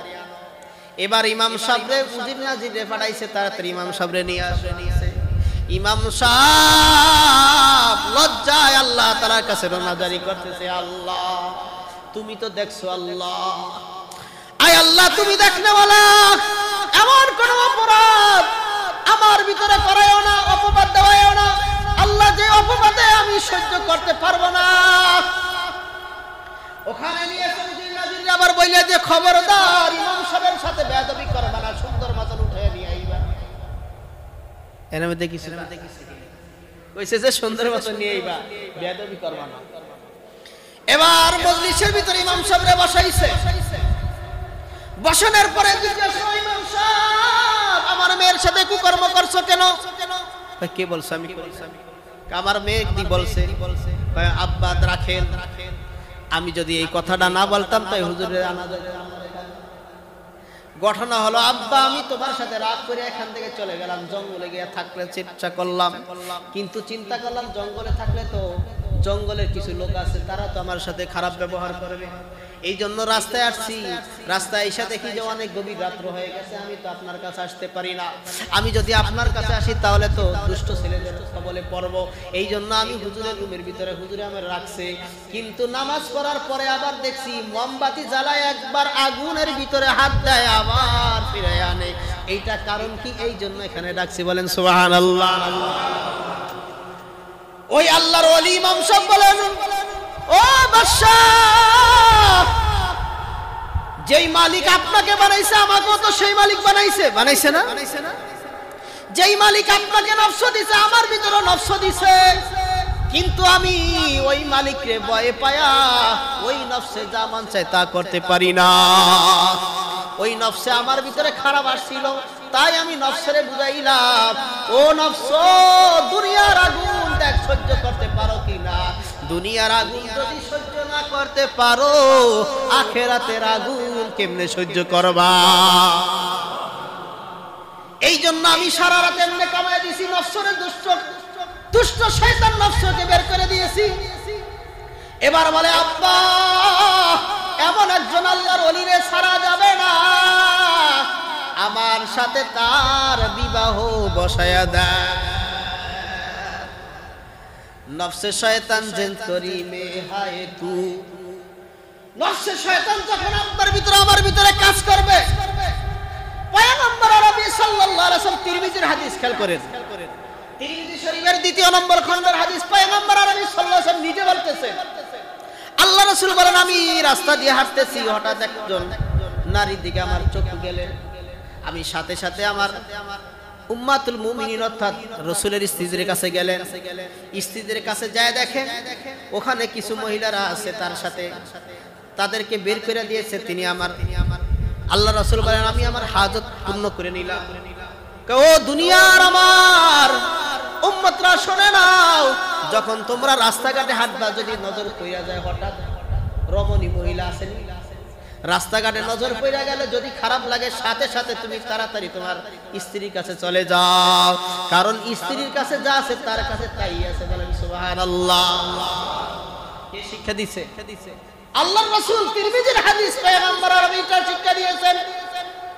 এবার ইমাম সাহেবরে উজির নাজিরে পাঠাইছে, তাড়াতাড়ি ইমাম সাহেবরে নিয়ে আসে। ইমাম সাহেব লজ্জায় আল্লাহ তাআলার কাছে রোনাজারি করতেছে, আল্লাহ তুমি তো দেখছো, আল্লাহ আয় আল্লাহ তুমি দেখনে বলা, এমন কোন অপরাধ আমার ভিতরে করায়ও না, অপবাদ দেওয়ায়ও না আল্লাহ, যে অপবাদে আমি সহ্য করতে পারবো না। ওখানে নিয়ে আবার বললে যে খবরদার ইমাম সাহেবের সাথে বেয়াদবি করবা না, সুন্দর মতন উঠে নিয়ে আইবা। এর মধ্যে কিছু কইছে যে সুন্দর মতন নিয়ে আইবা, বেয়াদবি করবা না। এবার মজলিসের ভিতরে ইমাম সাহেবরে বসাইছে। বসানোর পরে জিজ্ঞাসা, ইমাম সাহেব আমার মেয়ের সাথে কুকর্ম করছো কেন? কে বলছে? আমি আমার মেয়ে কি বলছে? আব্বা রাখেন, আমি যদি এই কথাটা না বলতাম তাই হুজুরের আনা যেত। ঘটনা হলো আব্বা আমি তোমার সাথে রাগ করে এখান থেকে চলে গেলাম, জঙ্গলে গিয়ে থাকলে চেষ্টা করলাম, কিন্তু চিন্তা করলাম জঙ্গলে থাকলে তো জঙ্গলের কিছু লোক আছে, তারা তো আমার সাথে খারাপ ব্যবহার করবে। এই জন্য রাস্তায় আসছি, রাস্তায় এসে দেখি যে অনেক গভীর রাত্র হয়ে গেছে, আমি তো আপনার কাছে আসতে পারি না। আমি যদি আপনার কাছে আসি তাহলে তো দুষ্ট ছেলেদের কবলে পড়ব। এই জন্য আমি হুজুরের রুমের ভিতরে, হুজুরে আমার রাখছে, কিন্তু নামাজ পড়ার পরে আবার দেখছি মোমবাতি জ্বালায় একবার আগুনের ভিতরে হাত দেয়, আবার ফিরে আনে। এইটা কারণ কি? এই জন্য এখানে রাখছি। বলেন সুবহানাল্লাহ। ওই আল্লাহর ওলি ইমাম সাহেব বলেন, ও বাদশাহ, যেই মালিক আপনাকে বানাইছে আমাকেও তো সেই মালিক বানাইছে, বানাইছে না? যেই মালিক আপনাকে নফস দিছে আমার ভিতরে নফস দিছে, কিন্তু আমি ওই মালিকরে ভয়ে পায়া ওই নফসে যা মন চায় তা করতে পারি না। ওই নফসে আমার ভিতরে খারাপ আসছিল, তাই আমি নফসরে বুঝাইলাম, ও নফস দুনিয়ার আগুন দেখ সহ্য করতে পারো কিনা। দুনিয়ার আগুন যদি সহ্য না করতে পারো, আখেরাতের আগুন কেমনে সহ্য করবা? এই জন্য আমি সারা রাত এমনি কামাই দিয়েছি, নফসরে দুষ্ট শয়তান নফসকে বের করে দিয়েছি। এবার বলে আব্বা এমন একজন আল্লাহর ওলিরে ছাড়া যাবে না, আমার সাথে তার বিবাহ বসায়া দেয়। নফসে শয়তান জিন করি মে হায় তু, নফসে শয়তান যখন আপনার ভিতরে আমার ভিতরে কাজ করবে, পয়গম্বর আরবি সাল্লাল্লাহু আলাইহি ওয়াসাল্লাম তিরমিজির হাদিস খেয়াল করেন, তিরমিজি শরীফের 2 নম্বর খণ্ডের হাদিস, পয়গম্বর আরবি সাল্লাল্লাহু আলাইহি ওয়াসাল্লাম নিজে বলতেছেন, আল্লাহ রাসূল বলেন আমি রাস্তা দিয়ে হাঁটতেছি, হঠাৎ একজন নারীর দিকে আমার চোখ গেলেন, আমি সাথে সাথে আমার উম্মাতুল মুমিনিন অর্থাৎ রাসূলের স্ত্রীদের কাছে গেলেন। স্ত্রীদের কাছে যায় দেখেন ওখানে কিছু মহিলারা আছে, তার সাথে তাদেরকে বের করে দিয়েছে। তিনি আমার আল্লাহ রাসূল বলেন আমি আমার হাজত পূর্ণ করে নিলাম। ও দুনিয়ার আমার উম্মতরা শুনে নাও, যখন তোমরা রাস্তাঘাটে হাঁটবা যদি নজর পড়া যায়, হঠাৎ রমণী মহিলা আছেন, রাস্তাঘাটে নজর পড়ে গেলে যদি খারাপ লাগে সাথে সাথে তুমি তাড়াতাড়ি তোমার স্ত্রীর কাছে চলে যাও, কারণ স্ত্রীর কাছে যা আছে তার কাছে তাই আছে। বলেন সুবহানাল্লাহ। কে শিক্ষা দিছে? আল্লাহর রাসূল তিরমিজির হাদিস, পয়গম্বর আরবিটা শিক্ষা দিয়েছেন।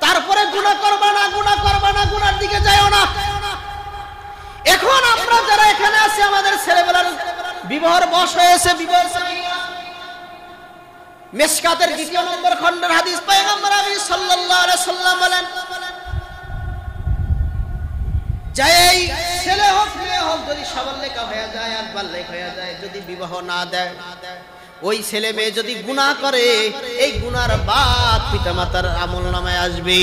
তারপরে গুনাহ করবা না, গুনাহ করবা না, গুনার দিকে যাও না। এখন আমরা যারা এখানে আছি আমাদের ছেলেবেলার বিবাহের বয়স হয়েছে, বিবাহ মিশকাতের 2 নম্বর খণ্ডের হাদিস, পয়গম্বর আরবি সাল্লাল্লাহু আলাইহি ওয়াসাল্লাম বলেন যাই ছেলে হোক মেয়ে হোক যদি সাবাললেখা হয়ে যায় আর বাললেখ হয়ে যায়, যদি বিবাহ না দেয়, ওই ছেলে মেয়ে যদি গুনাহ করে এই গুনার বাদ পিতামাতার আমলনামায় আসবে।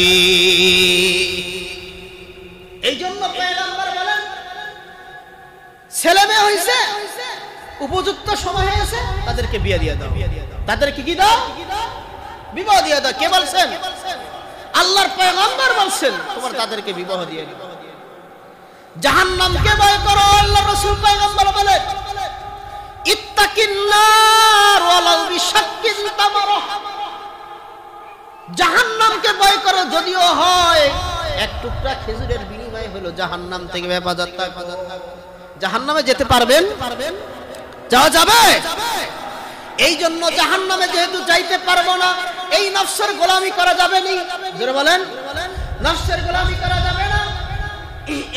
এই জন্য পয়গম্বর বলেন ছেলে মেয়ে হইছে উপযুক্ত সময় হয়েছে তাদেরকে বিয়ে দিয়ে দাও, তাদেরকে কি দাও? বিবাহ দিয়ে দাও। কে বলছেন? আল্লাহর পয়গম্বর বলছেন তোমরা তাদেরকে বিবাহ দিয়ে দাও। জাহান্নামকে ভয় করো, আল্লাহর রাসূল পয়গম্বর বলেন ইত্তাকিন নার ওয়ালাউ বিশাক্কিন তামারাহ। জাহান্নামকে ভয় করো, যদিও হয় এক টুকরা খেজুরের বিনিময়ে হলো জাহান্নাম থেকে হেফাজত। জাহান্নামে যেতে পারবেন? যাওয়া যাবে? এই জন্য জাহান্নামে যেহেতু যাইতে পারবো না, এই নফসের গোলামি করা যাবে না। জোরে বলেন, নফসের গোলামি করা যাবে না।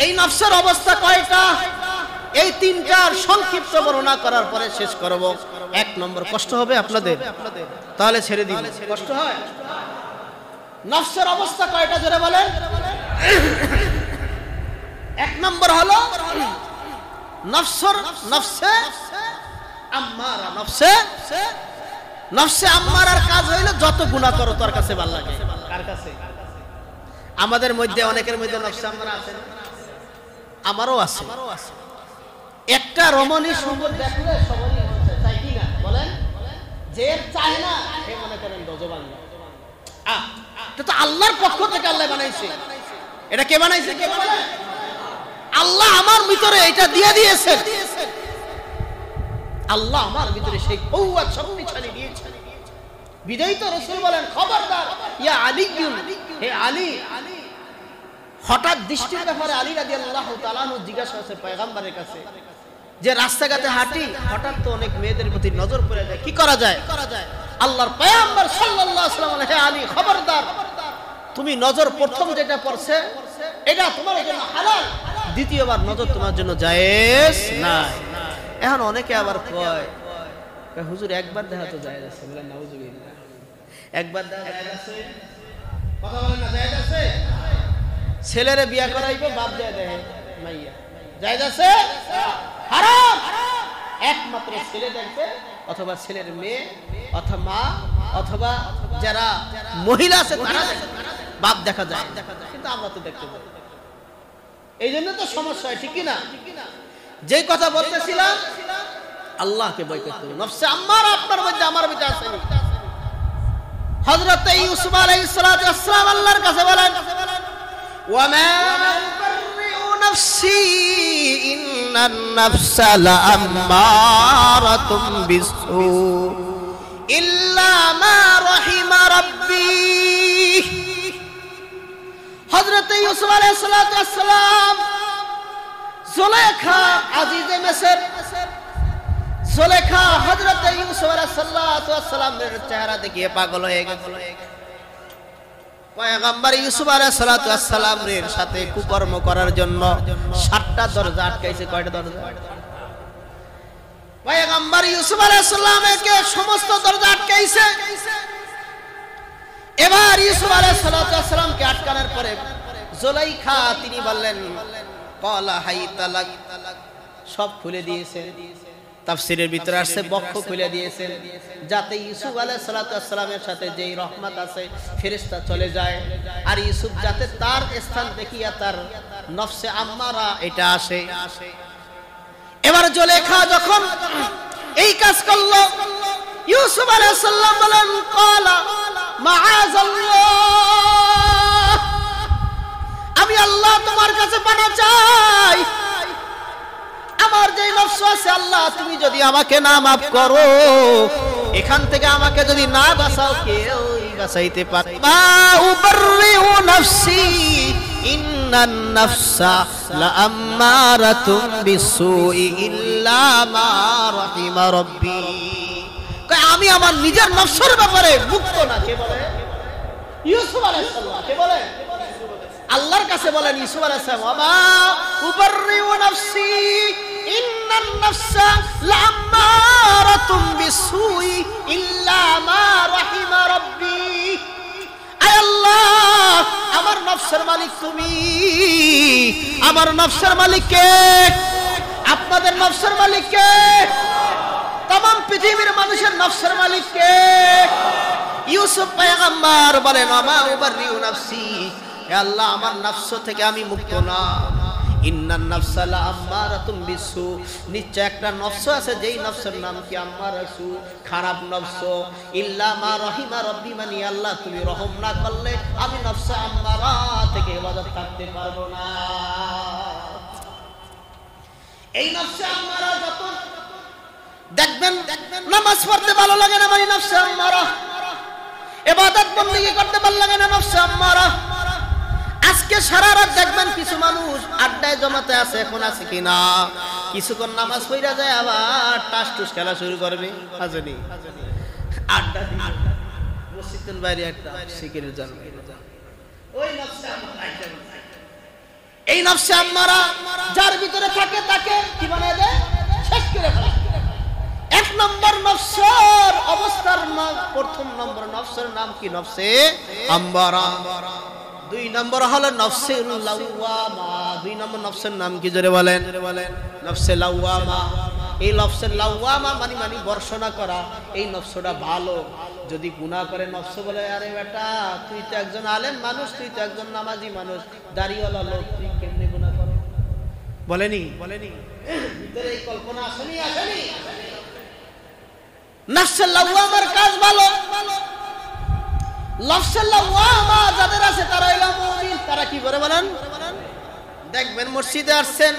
এই নফসের অবস্থা কয়টা? এই তিনটার সংক্ষিপ্ত বর্ণনা করার পরে শেষ করব। এক নম্বর, কষ্ট হবে আপনাদের, তাহলে ছেড়ে দিন। কষ্ট হয়? নফসের অবস্থা কয়টা জোরে বলেন? এক নম্বর হলো নফসে আম্মারা। নফসে আম্মারার কাজ হইলো যত গুনাহ করো তোর কাছে ভালো লাগে। কার কাছে? আমাদের মধ্যে অনেকের মধ্যে নফসে আম্মারা আছে, আমারও আছে। একটা রমণী সুন্দর দেখলে সবারই মনে চায়, কি না বলেন? যে চায় না সে মনে করেন গজবান। এটা তো আল্লাহর পক্ষ থেকে আল্লাহ বানাইছে। এটা কে বানাইছে? কে বলে? আল্লাহ আমার ভিতরে এটা দিয়ে দিয়েছেন। আল্লাহ আমার ভিতরে সেই কওয়াত শক্তিশালী দিয়েছেন। বিদায়ী তো রাসূল বলেন খবরদার ইয়া আলী, হে আলী। হঠাৎ দৃষ্টির ব্যাপারে আলী রাদিয়াল্লাহু তাআলা আনহু জিজ্ঞাসা করেছে পয়গম্বরের কাছে, যে রাস্তাঘাটে হাঁটি হঠাৎ তো অনেক মেয়েদের প্রতি নজর পড়ে যায়, কি করা যায়? আল্লাহর পয়গম্বর সাল্লাল্লাহু আলাইহি ওয়াসাল্লাম, হে আলী খবরদার, তুমি নজর প্রথম যেটা পড়ছে এটা তোমার জন্য হালাল, দ্বিতীয়বার নজর তোমার জন্য জায়েজ না। এখন অনেকে আবার কয় হুজুর একবার দেখা তো জায়েজ আছে। বলেন নাউজুবিল্লাহ, একবার দেখা জায়েজ আছে? কথা বলেন না, জায়েজ আছে? ছেলেরে বিয়া করাইবো, বাপ যায় দেখে মাইয়া, জায়েজ আছে? হারাম। একমাত্র ছেলে দেখবে, অথবা ছেলের মেয়ে, অথবা মা, অথবা যারা মহিলা আছে তারা বাপ দেখা যায়, কিন্তু আমরা তো দেখতে পাই। এই জন্য তো সমস্যা হয়, ঠিক কি না? যে কথা বলতেছিলাম, আল্লাহকে ভয় করতে হবে। নফসে আম্মারা আপনার মধ্যে আমার মধ্যে আছে। হযরত ইউসুফ আলাইহিস সালাতু ওয়াস সালাম আল্লাহর কাছে বলেন ওয়া মা উবাররিউ নাফসি ইন্নান নাফসা লাআম্মারাতুম বিসসু ইল্লা মা রাহিমা রাব্বি। হযরত ইউসুফ আলাইহিস সালাতু ওয়াস সালাম জুলেখা আজিজে মিসর, জুলেখা হযরত ইউসুফ আলাইহিস সালাতু ওয়াস সালামের চেহারা দেখিয়ে পাগল হয়ে গেল। পয়গম্বর ইউসুফ আলাইহিস সালাতু ওয়াস সালামের সাথে কুকর্ম করার জন্য 7টা দরজা আটকাইছে। কয়টা দরজা? পয়গম্বর ইউসুফ আলাইহিস সালামকে সমস্ত দরজা আটকাইছে। এবার ইউসুফ আলাইহিস সালাতু ওয়াস সালামকে আটকানোর পরে জুলাইখা তিনি বললেন ক্বালা হাইতালাক, সব খুলে দিয়েছেন। তাফসীরের ভিতরে আসছে বক্ষ খুলে দিয়েছেন, যাতে ইউসুফ আলাইহিস সালাতু ওয়াস সালামের সাথে যেই রহমত আছে ফেরেশতা চলে যায়, আর ইউসুফ যাতে তার স্থান দেখিয়া তার নফসে আম্মারা এটা আসে। এবার জুলেখা যখন এই কাজ করলো, ইউসুফ আলাইহিস সালাম বলেন ক্বালা মাআযাল্লাহ, আমি আল্লাহ তোমার কাছে পানা চাই। আমার যে নফস আছে আল্লাহ, তুমি যদি আমাকে না মাফ করো, এখান থেকে আমাকে যদি না বাঁচাও, কেউ বাঁচাইতে পারে না। উবাররিউ নাফসি ইন্নান নাফসা লাআম্মারাতুম বিসসুই ইল্লা মা রাহিমা রাব্বি। আমি আমার নিজের নফসের ব্যাপারে মুক্ত না। কে বলে? ইউসুফ আলাইহিস সালাম। কে বলে? আল্লাহর কাছে বলেন ইউসুফ আলাইহিস সালাম ওয়া উবাররিউ নাফসি ইন্নান নাফসা লাআম্মারাতুম বিসসুই ইল্লা মা রাহিমা রাব্বি। আয় আল্লাহ, আমার নফসের মালিক তুমি। আমার নফসের মালিক কে? আপনাদের নফসের মালিক কে? तमाम পৃথিবীর মানুষের নফসের মালিক কে? ইউসুফ পয়গম্বর বলেন ওয়া মা উবাররিউ নাফসি, হে আল্লাহ আমার নফস থেকে আমি মুক্ত না। ইন্নান নাফসা লাআম্মারাতুম বিসু, নিশ্চয় একটা নফস আছে যেই নফসের নাম কি আম্মারাসু, খারাপ নফস। ইল্লা মা রহিমা রব্বি, মানে আল্লাহ তুমি রহম না করলে আমি নফসে আম্মারা থেকে হেফাজত থাকতে পারবো না। এই নফসে আম্মারা যত দেখবেন নামাজ পড়তে ভালো লাগে না, মানে নফসে আম্মারা। ইবাদত বندگی করতে ভালো লাগে না, নফসে আম্মারা। আজকে সারা রাত দেখবেন কিছু মানুষ আড্ডায় জমাতে আছে, এখন আছে কিনা, কিছুক্ষণ নামাজ পড়া যায় আবার টাস টুস খেলা শুরু করবে। হাজনি আড্ডা দিয়ে মসজিদের বাইরে একটা সিকিরের জন্য ওই নফসে আম্মারা। এই নফসে আম্মারা যার ভিতরে থাকে তাকে কি বানায় দেয়, শেষ করে ফেলে। এক নম্বর নফসের অবস্থার নাম, প্রথম নম্বর নফসের নাম কি, নফসে আম্মারা। দুই নম্বর হলো নফসে লাওয়ামা। দুই নম্বর নফসের নাম কি জোরে বলেন, নফসে লাওয়ামা। এই নফসে লাওয়ামা মানে বর্ষনা করা। এই নফসটা ভালো, যদি গুনাহ করে নফস বলে আরে বেটা তুই তো একজন আলেম মানুষ, তুই তো একজন নামাজি মানুষ, দাড়িওয়ালা লোক, তুই কেমনে গুনাহ করে, বলেনি ভিতরে এই কল্পনা আসেনি? নফসে লাওয়ামার কাজ ভালো। নফসে লাওয়ামা যাদের আছে তারা হলো মুমিন। তারা কি করে বলেন, দেখবেন মসজিদে আসছেন,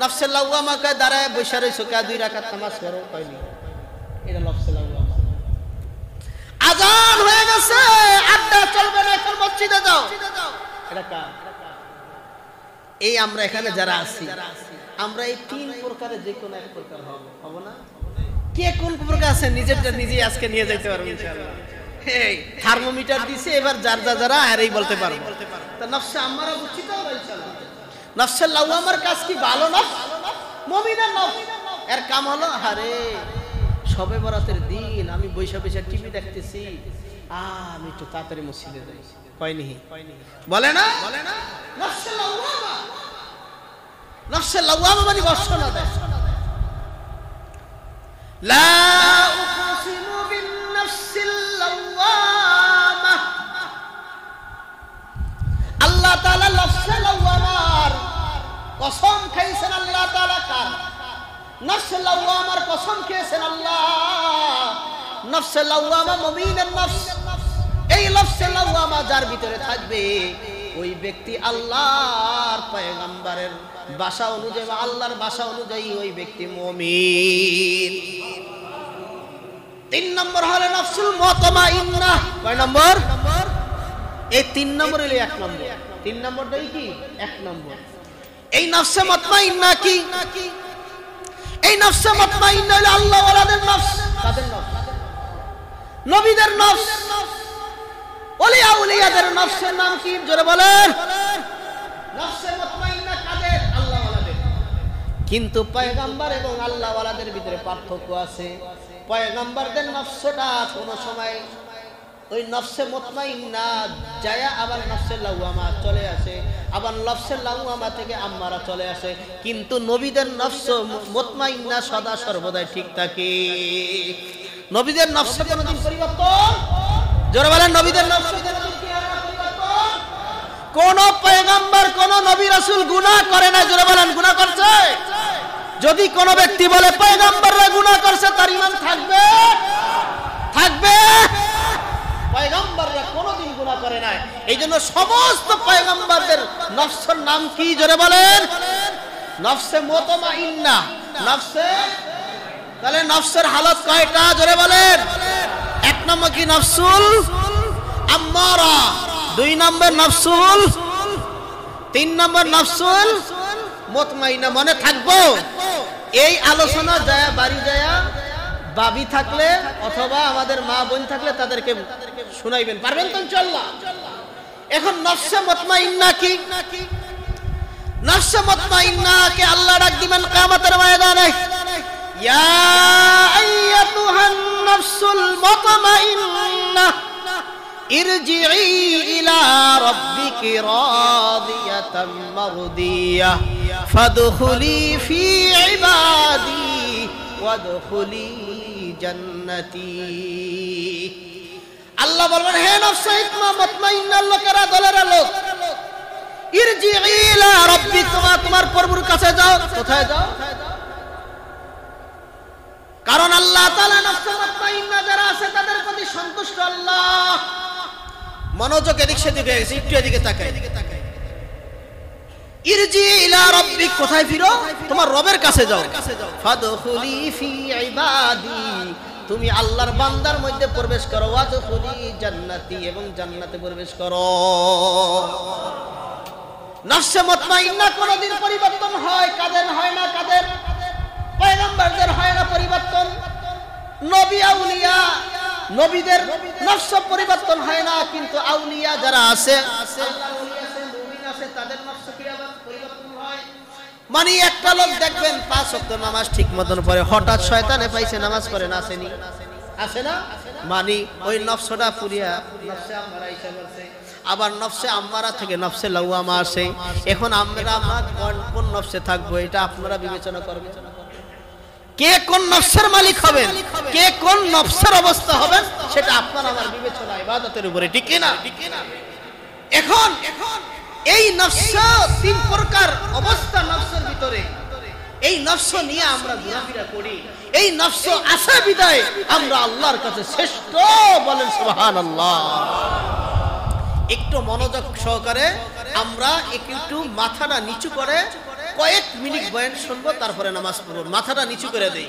নফসে লাওয়ামা কে দাঁড়ায় বসে রইছো, কে 2 রাকাত নামাজ পড়ো কইনি, এটা নফসে লাওয়ামা। আজান হয়ে গেছে, আড্ডা চলবে না, এখন মসজিদে যাও, এটা কার? এই আমরা এখানে যারা আছি, আমরা এই 3 প্রকারে যে কোনো এক প্রকার হব না? কে কোন প্রকার আছে নিজেরটা নিজেই আজকে নিয়ে যেতে পারবো ইনশাআল্লাহ। এই থার্মোমিটার দিছে, এবার যারা আরেই বলতে পারবো। তা নফসে আম্মারা বুঝছি তো ইনশাআল্লাহ। নফসে লাওয়ামার কাজ কি, ভালো নফস, মুমিনের নফস। এর কাম হলো আরে শবে বরাতের দিন আমি বৈশা টিভি দেখতেছি, আমি একটু তাড়াতাড়ি মসজিদে যাই, কয়নি বলে না? নফসে লাওয়ামা। নফসে লাওয়ামা মানে বর্ষনা দেয়। লা উকসিমু বিন-নাফসিল লাওয়ামা। আল্লাহ তাআলা নফসে লাওয়ামার কসম খাইছেন। আল্লাহ তাআলা কার? নফসে লাওয়ামার কসম খেয়েছেন আল্লাহ। নফসে লাওয়ামা মুমিনের নফস। এই নফসে লাওয়ামা যার ভিতরে থাকবে ওই ব্যক্তি আল্লাহর পয়গম্বরের ভাষা অনুযায়ী, আল্লাহর ভাষা অনুযায়ী ওই ব্যক্তি মুমিন। 3 নম্বর হলো নফসুল মুতমাইন্না। কয় নম্বর? এই 3 নম্বর হলো 1 নম্বর। 3 নম্বরটাই কি 1 নম্বর। এই নফসে মুতমাইন্না কি? এই নফসে মুতমাইন্না হলো আল্লাহ ওয়ালাদের নফস। কাদের নফস? নবীদের নফস, ওলিয়া উলিয়াদের নফসের নাম কি জোরে বলেন? নফসে মুতমাইন্না কাদের? আল্লাহ ওয়ালাদের। কিন্তু পয়গম্বর এবং আল্লাহ ওয়ালাদের ভিতরে পার্থক্য আছে। পয়গম্বরদের নফসটা কোন সময় ওই নফসে মুতমাইন্না যায়, আবার নফসে লাওয়ামা চলে আসে, আবার নফসে লাওয়ামা থেকে আম্মারা চলে আসে। কিন্তু নবীদের নফস মুতমাইন্না সদা সর্বদাই ঠিক থাকে। নবীদের নফসে কোনদিন পরিবর্তন, জোরে বলেন নবীদের নফসে কোনদিন কি পরিবর্তন? কোন পয়গম্বর কোন নবী রাসূল গুনাহ করে না, জোরে বলেন গুনাহ করছে? যদি কোন ব্যক্তি বলে পয়গম্বররা গুনাহ করছে, তার ঈমান থাকবে? থাকবে? পয়গম্বররা কোনদিন গুনাহ করে নাই। এইজন্য সমস্ত পয়গম্বরদের নফসের নাম কি জোরে বলেন? নফসে মুতমাইন্না। নফসে, তাহলে নফসের হালত কয়টা জোরে বলেন? 1 নম্বর কি নফসুল আম্মারা, 2 নম্বর নফসুল, 3 নম্বর নফসুল মুতমাইন্না। মনে থাকবো? এই আলোচনা যায় বাড়ি যায় ভাবি থাকলে অথবা আমাদের মা বোন থাকলে তাদেরকে শুনাইবেন, পারবেন তো ইনশাআল্লাহ? এখন নফসে মুতমাইন্না কি? নফসে মুতমাইন্না কে আল্লাহ ডাক দিবেন কিয়ামতের ময়দানে, ইয়া আইয়াতুহান নাফসুল মুতমাইন্না ইরজিই ইলা রাব্বিকি রাদিয়াতাম মারদিয়া ফাদখুলি ফি ইবাদি ওয়াদখুলি জান্নাতি। আল্লাহ বলবেন, হে নফসে মুতমাইন্না লোকেরা, দলেরা লোক, ইরজিই ইলা রাব্বিক, তোমার প্রভুর কাছে যাও। কোথায় যাও? কারণ আল্লাহ তাআলা নফসে মুতমাইন্না যারা আছে তাদের প্রতি সন্তুষ্ট আল্লাহ। মনোযোগ এদিক সেদিক হয়ে গেছে, একটু এদিকে তাকাই। ইরজিই ইলা রাব্বিক, কোথায় ফিরো? তোমার রবের কাছে যাও। ফাদখুলি ফি ইবাদি, তুমি আল্লাহর বান্দার মধ্যে প্রবেশ করো। ওয়াদখুলি জান্নাতি, এবং জান্নাতে প্রবেশ করো। নফসে মুতমাইন্না কোনদিন পরিবর্তন হয়? কাদের হয় না? কাদের? পয়গম্বরদের হয় না পরিবর্তন। নবী আউলিয়া, নবীদের নফস পরিবর্তন হয় না, কিন্তু আউলিয়া যারা আছে, আল্লাহর ওলি আছে, মুমিন আছে, তাদের নফস পরিবর্তন হয়। মানে একটা লোক দেখবেন 5 ওয়াক্ত নামাজ ঠিক মতন পড়ে, হঠাৎ শয়তানে পাইছে নামাজ পড়ে না, আসেনি? আছে না? মানে ওই নফসটা পুরিয়া নফসে আম্মারা ইসা করছে। আবার নফসে আম্মারা থেকে নফসে লাওয়ামা আসে। এখন আমরা কোন নফসে থাকবো এটা আপনারা বিবেচনা করবেন। কে কোন নফসের মালিক হবেন, কে কোন নফসের অবস্থা হবেন, সেটা আপনার আমার বিবেচনা, ইবাদতের উপরে, ঠিক না? এখন এই নফস 3 প্রকার অবস্থা নফসের ভিতরে। এই নফস নিয়ে আমরা ঘোরাফেরা করি। এই নফস আছে বিদায় আমরা আল্লাহর কাছে শ্রেষ্ঠ। বলেন সুবহানাল্লাহ। একটু মনোযোগ সহকারে আমরা একটু মাথাটা নিচু করে কয়েক মিনিট বয়ান শুনবো, তারপরে নামাজ পড়ব। মাথাটা নিচু করে দেই।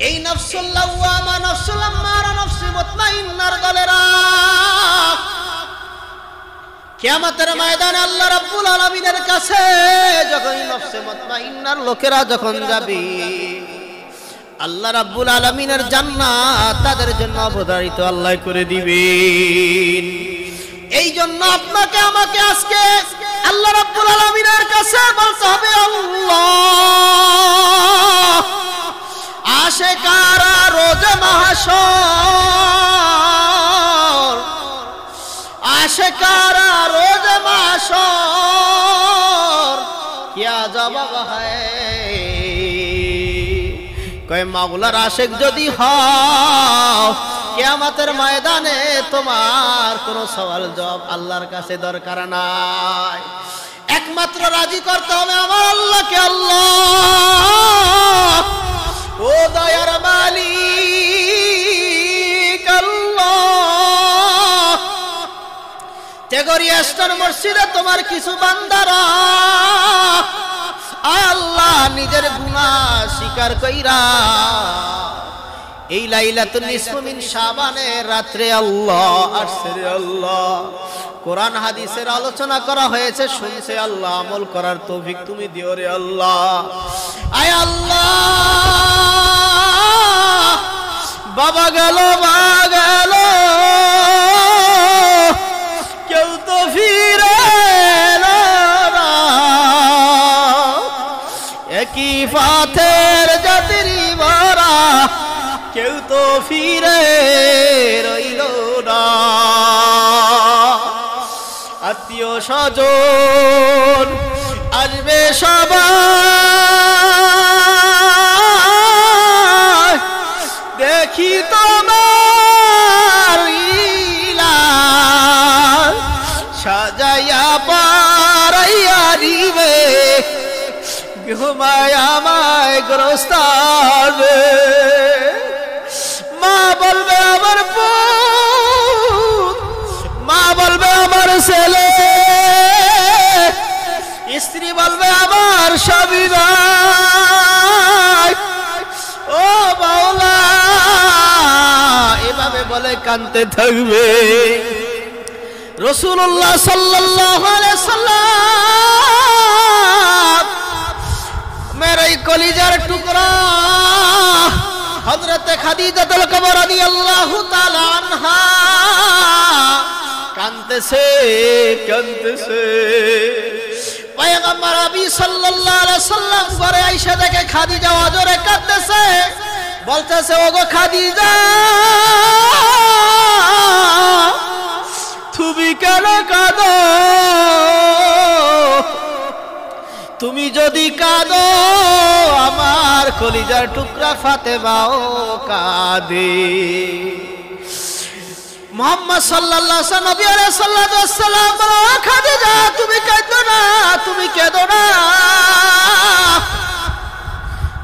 এই নফসুল লাওয়ামা, নফসুল আম্মারা, নফসে মুতমাইন্নার দলেরা কিয়ামতের ময়দানে আল্লাহ রাব্বুল আলামিনের কাছে যখন নফসে মুতমাইন্নার লোকেরা যখন যাবে, আল্লাহ রাব্বুল আলামিনের জান্নাত তাদের জন্য অবধারিত আল্লাহ করে দিবেন। এই জন্য আপনাকে আমাকে আজকে আল্লাহ রাব্বুল আলামিনের কাছে বলতে হবে, আল্লাহ আশিকারা রোজ মাহশর, আশিকারা রোজ মাহশর কিয়া জবাব হ্যায়। কয় মাওলার আশিক যদি হও, কিয়ামতের ময়দানে তোমার কোনো সওয়াল জবাব আল্লাহর কাছে দরকার নাই। একমাত্র রাজি করতে হবে আমার আল্লাহকে। আল্লাহ ও দয়ার মালিক আল্লাহ, তেগরিয়া স্টার মসজিদে তোমার কিছু বান্দারা আল্লাহ নিজের গুনাহ স্বীকার কইরা এই লাইলাতুন নিসফু মিন শাবানের রাত্রে আল্লাহ আসছে রে আল্লাহ। কোরআন হাদিসের আলোচনা করা হয়েছে, শুনছে আল্লাহ, আমল করার তৌফিক তুমি দিও রে আল্লাহ। আয় আল্লাহ, বাবা গেল মা গেল, কেউ তো ফিরে এলো না। একই পথের যাত্রী ভরা, কেউ তো ফিরে রইল না। আত্মীয় স্বজন আসবে সবাই, দেখি তোমার সাজাইয়া পারাইয়া দিবে, ঘুমায় আমায় গ্রস্তাবে। মা বলবে আমার পুত, মা বলবে আমার ছেলে, স্ত্রী বলবে আমার স্বামী ভাই, ও মাওলা, এভাবে বলে কাঁদতে থাকবে। রাসূলুল্লাহ সাল্লাল্লাহু আলাইহি সাল্লাম মেরে কলিজার টুকরা হযরত খাদিজাতুল কুবরা রাদিয়াল্লাহু তাআলা আনহা কাঁদতেছে কাঁদতেছে। পয়গম্বর নবী সাল্লাল্লাহু আলাইহি সাল্লাম ঘরে আয়েশা দেখে খাদিজা ওজরে কাঁদতেছে, বলতেছে ওগো খাদিজা, তুমি কেন কাঁদো? তুমি যদি কাঁদো আমার কলিজার টুকরা ফাতেমাও কাঁদে। মুহাম্মদ সাল্লাল্লাহু আলাইহি ওয়াসাল্লাম নবী আলাইহিস সালাতু ওয়াস সালাম বলো খাদিজা তুমি কেঁদো না, তুমি কেঁদো না,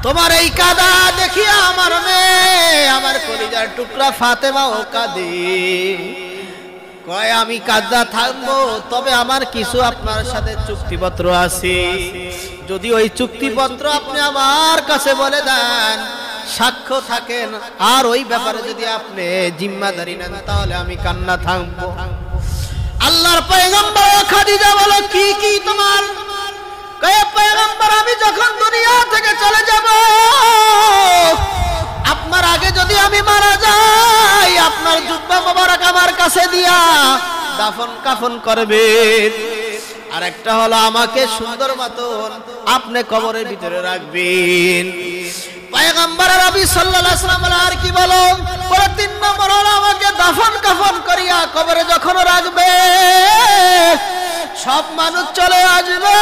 তোমার এই কাঁদা দেখিয়া আমার মেয়ে আমার কলিজার টুকরা ফাতেমাও কাঁদে। কয় আমি কাঁদা থাকবো, তবে আমার কিছু আপনার সাথে চুক্তিপত্র আছে, যদি ওই চুক্তিপত্র আপনি আমার কাছে বলে দেন, সাক্ষ্য থাকেন, আর ওই ব্যাপারে যদি আপনি জিম্মাদারি নেন, তাহলে আমি কান্না থামবো। আল্লাহর পয়গম্বর খাদিজা বলো কি কি তোমার? কয় পয়গম্বর আমি যখন দুনিয়া থেকে চলে যাব, আপনার আগে যদি আমি মারা যাই, আপনার জুব্বা মোবারক আমার কাছে দিয়া দাফন কাফন করবেন, আর একটা হলো আমাকে সুন্দর মতন আপনি কবরের ভিতরে রাখবেন। পয়গম্বর নবী সাল্লাল্লাহু আলাইহি ওয়াসাল্লাম আর কি বলো? বলে 3 নম্বর হলো আমাকে দাফন কাফন করিয়া কবরে যখন রাখবে, সব মানুষ চলে আসবে,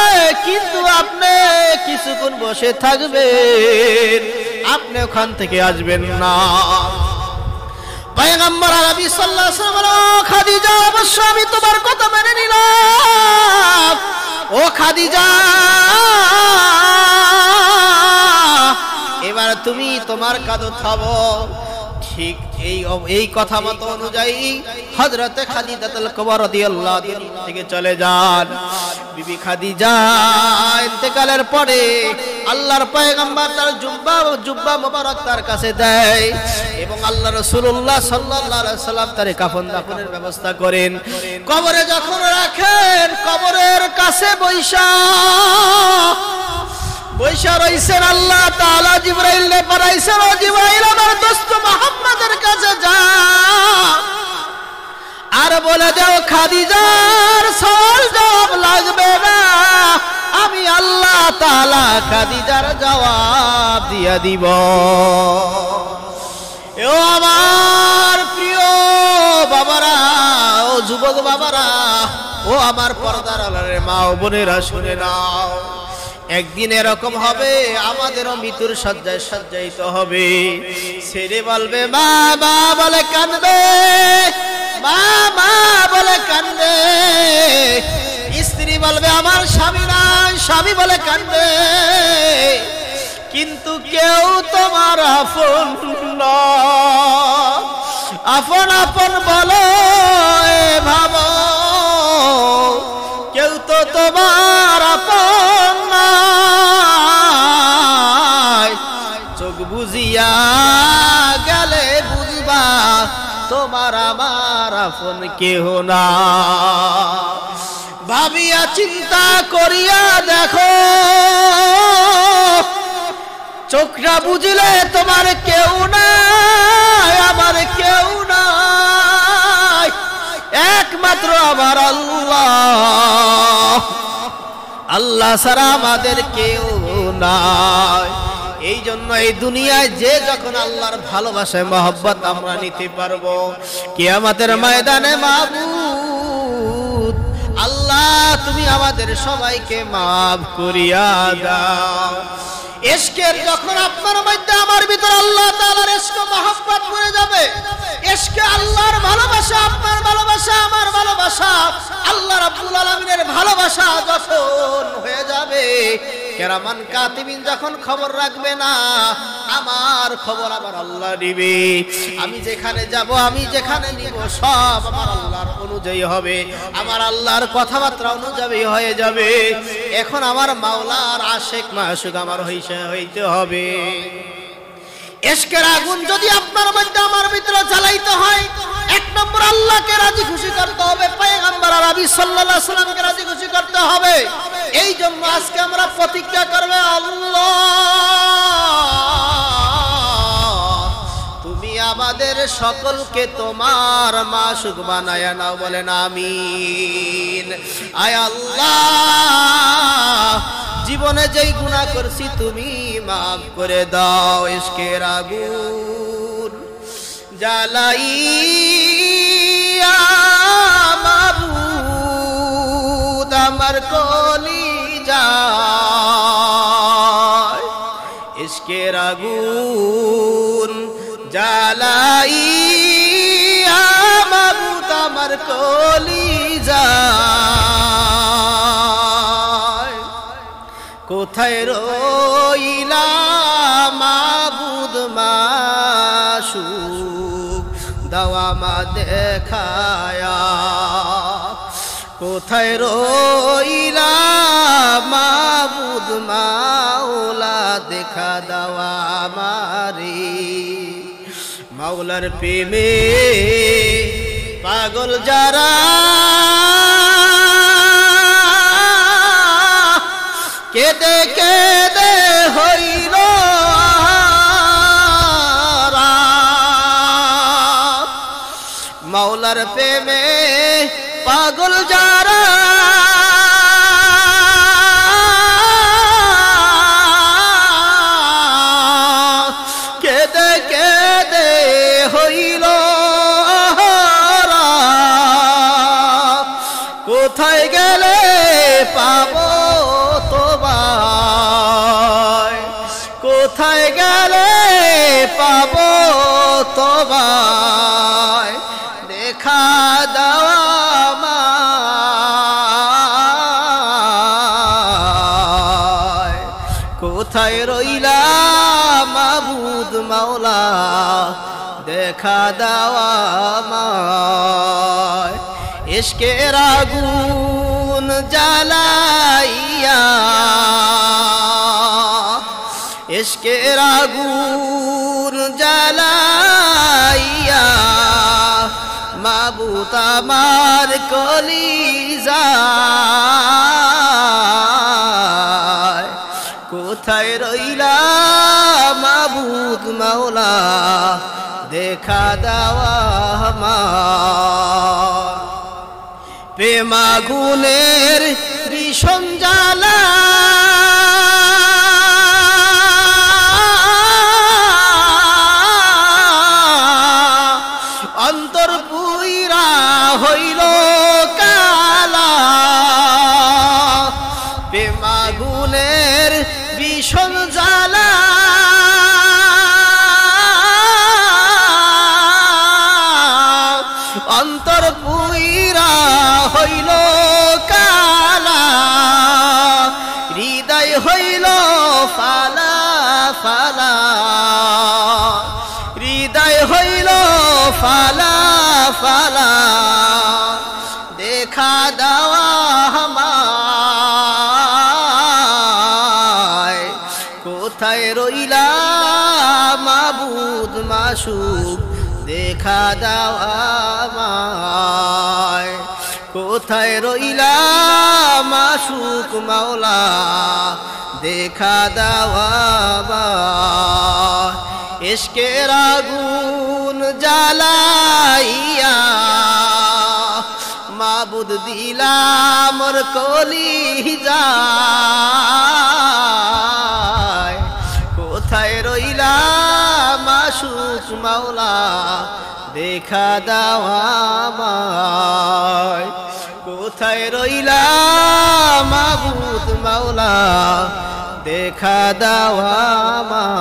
কিন্তু আপনি কিছুক্ষণ বসে থাকবেন, আপনি ওখান থেকে আসবেন না। পয়গম্বর নবী সাল্লাল্লাহু আলাইহি ওয়াসাল্লাম বলে খাদিজা অবশ্য আমি তোমার কথা মেনে নিলাম। ও খাদিজা এবার তুমি তোমার কাঁধ থামো। ঠিক এই কথা মতো অনুযায়ী হযরতে খাদিজাতুল কুবরা রাদিয়াল্লাহু আনহা থেকে চলে যান। বিবি খাদিজা ইন্তেকালের পরে আল্লাহর পয়গম্বর তার জুব্বা মোবারক তার কাছে দেয়, এবং আল্লাহ রাসূলুল্লাহ সাল্লাল্লাহু আলাইহি সাল্লাম তার কাফন দাফনের ব্যবস্থা করেন। কবরে যখন রাখেন, কবরের কাছে বৈশা রইছেন আল্লাহ তাআলা জিবরাইল পাঠাইছেন, ও জিবরাইল আমার দোস্ত মুহাম্মদের কাছে যা আর বলে দাও খাদিজার সওয়াল জবাব লাগবে না, আমি আল্লাহ তাআলা খাদিজার জবাব দিয়া দিব। ও আমার প্রিয় বাবারা, ও যুবক বাবারা, ও আমার পর্দার আড়ালের মা ও বোনেরা শুনে নাও, একদিন এরকম হবে আমাদেরও মৃত্যুর শয্যায় সজ্জায়িত হবে। ছেলে বলবে মা মা বলে কাঁদবে, মা মা বলে কাঁদবে, স্ত্রী বলবে আমার স্বামী নাই, স্বামী বলে কাঁদবে, কিন্তু কেউ তোমার আপন নয়। আপন আপন বলো ভাবো, কেউ তো তোমার আপন নয়। চোখ বুঝিয়া গেলে বুঝবা তোমার আমার আপন কেহ না। ভাবিয়া চিন্তা করিয়া দেখো, চোখটা বুঝলে তোমার কেউ নাই, আমার কেউ নাই, একমাত্র আমার আল্লাহ। আল্লাহ ছাড়া আমাদের কেউ নাই। এই জন্য এই দুনিয়ায় যে যখন আল্লাহর ভালোবাসায় মহব্বত আমরা নিতে পারবো, কিয়ামতের ময়দানে মাবুদ আল্লাহ তুমি আমাদের সবাইকে মাফ করিয়া দাও। ইশকের যখন আপনার মধ্যে আমার ভিতর আল্লাহ তাআলার ইশক মহব্বত পড়ে যাবে, ইশকে আল্লাহর ভালোবাসা, আপনার ভালোবাসা, আমার ভালোবাসা, আল্লাহ রাব্বুল আলামিনের ভালোবাসা যখন হয়ে যাবে, কেরামান কাতিবিন যখন খবর রাখবে না, আমার খবর আমার আল্লাহ নিবে। আমি যেখানে যাব, আমি যেখানে নিব, সব আমার আল্লাহর অনুযায়ী হবে, আমার আল্লাহর কথাবার্তা অনুযায়ী হয়ে যাবে। এখন আমার মাওলার আশিক মাশুক আমার হইতে হবে। ইশকের আগুন যদি আপনার মধ্যে আমার ভিতরে জ্বালাইতে হয়, এক নম্বর আল্লাহকে রাজি খুশি করতে হবে, পয়গম্বর নবী সাল্লাল্লাহু আলাইহি সাল্লামকে রাজি খুশি করতে হবে। এই জন্য আজকে আমরা প্রতিজ্ঞা করব, আল্লাহ তুমি আমাদের সকলকে তোমার মাশুক বানায়া নাও, বলেন আমিন। আয় আল্লাহ জীবনে যেই গুনাহ করছি তুমি মাফ করে দাও। ইশকের আগুন জ্বালাইয়া মাবুদ আমার কলিজায়, ইশকের আগুন জ্বালাইয়া মাবুদ কলিজায় কোথায় রইলা মাবুদ মাশূক দাওয়া মা দেখায়া কোথায় রইলা মাবুদ মাওলা দেখা দাওয়া মারি মাওলার প্রেমে পাগল যারা কেঁদে কেঁদে হইল মাওলার প্রেমে পাগল যারা কেঁদে কেঁদে হইল কোথায় গেলে পাবো তোমায় কোথায় গেলে পাবো তোমায় দেখা দেওয়া আমায় কোথায় রইলা মাবুদ মাওলা দেখা দেওয়া আমায় ইশকের আগুন জ্বালাইয়া ইশকের আগুন জ্বালাইয়া মাবুদ আমার কলিজায় কোথায় রইলা মাবুদ মাওলা দেখা দেওয়া আমার প্রেম আগুনের ভীষণ জ্বালা অন্তর পুইরা হইল কালা প্রেম আগুনের ভীষণ জ্বালা অন্তর পুইরা হইল কালা হৃদয় হইল ফালা ফালা হৃদয় হইল ফালা ফালা দেখা দেওয়া আমায় কোথায় রইলা মাবুদ মাশূক দেখা দেওয়া আমায় কোথায় রইলা মাশূক মাওলা দেখা দেওয়া আমায় ইশকের আগুন জ্বালাইয়া মাবুদ দিলাম মোর কলিজায় কোথায় রইলা মাশূক মাওলা দেখা দেওয়া আমায় কোথায় রইলা মাবুদ মাওলা দেখা দেওয়া আমায়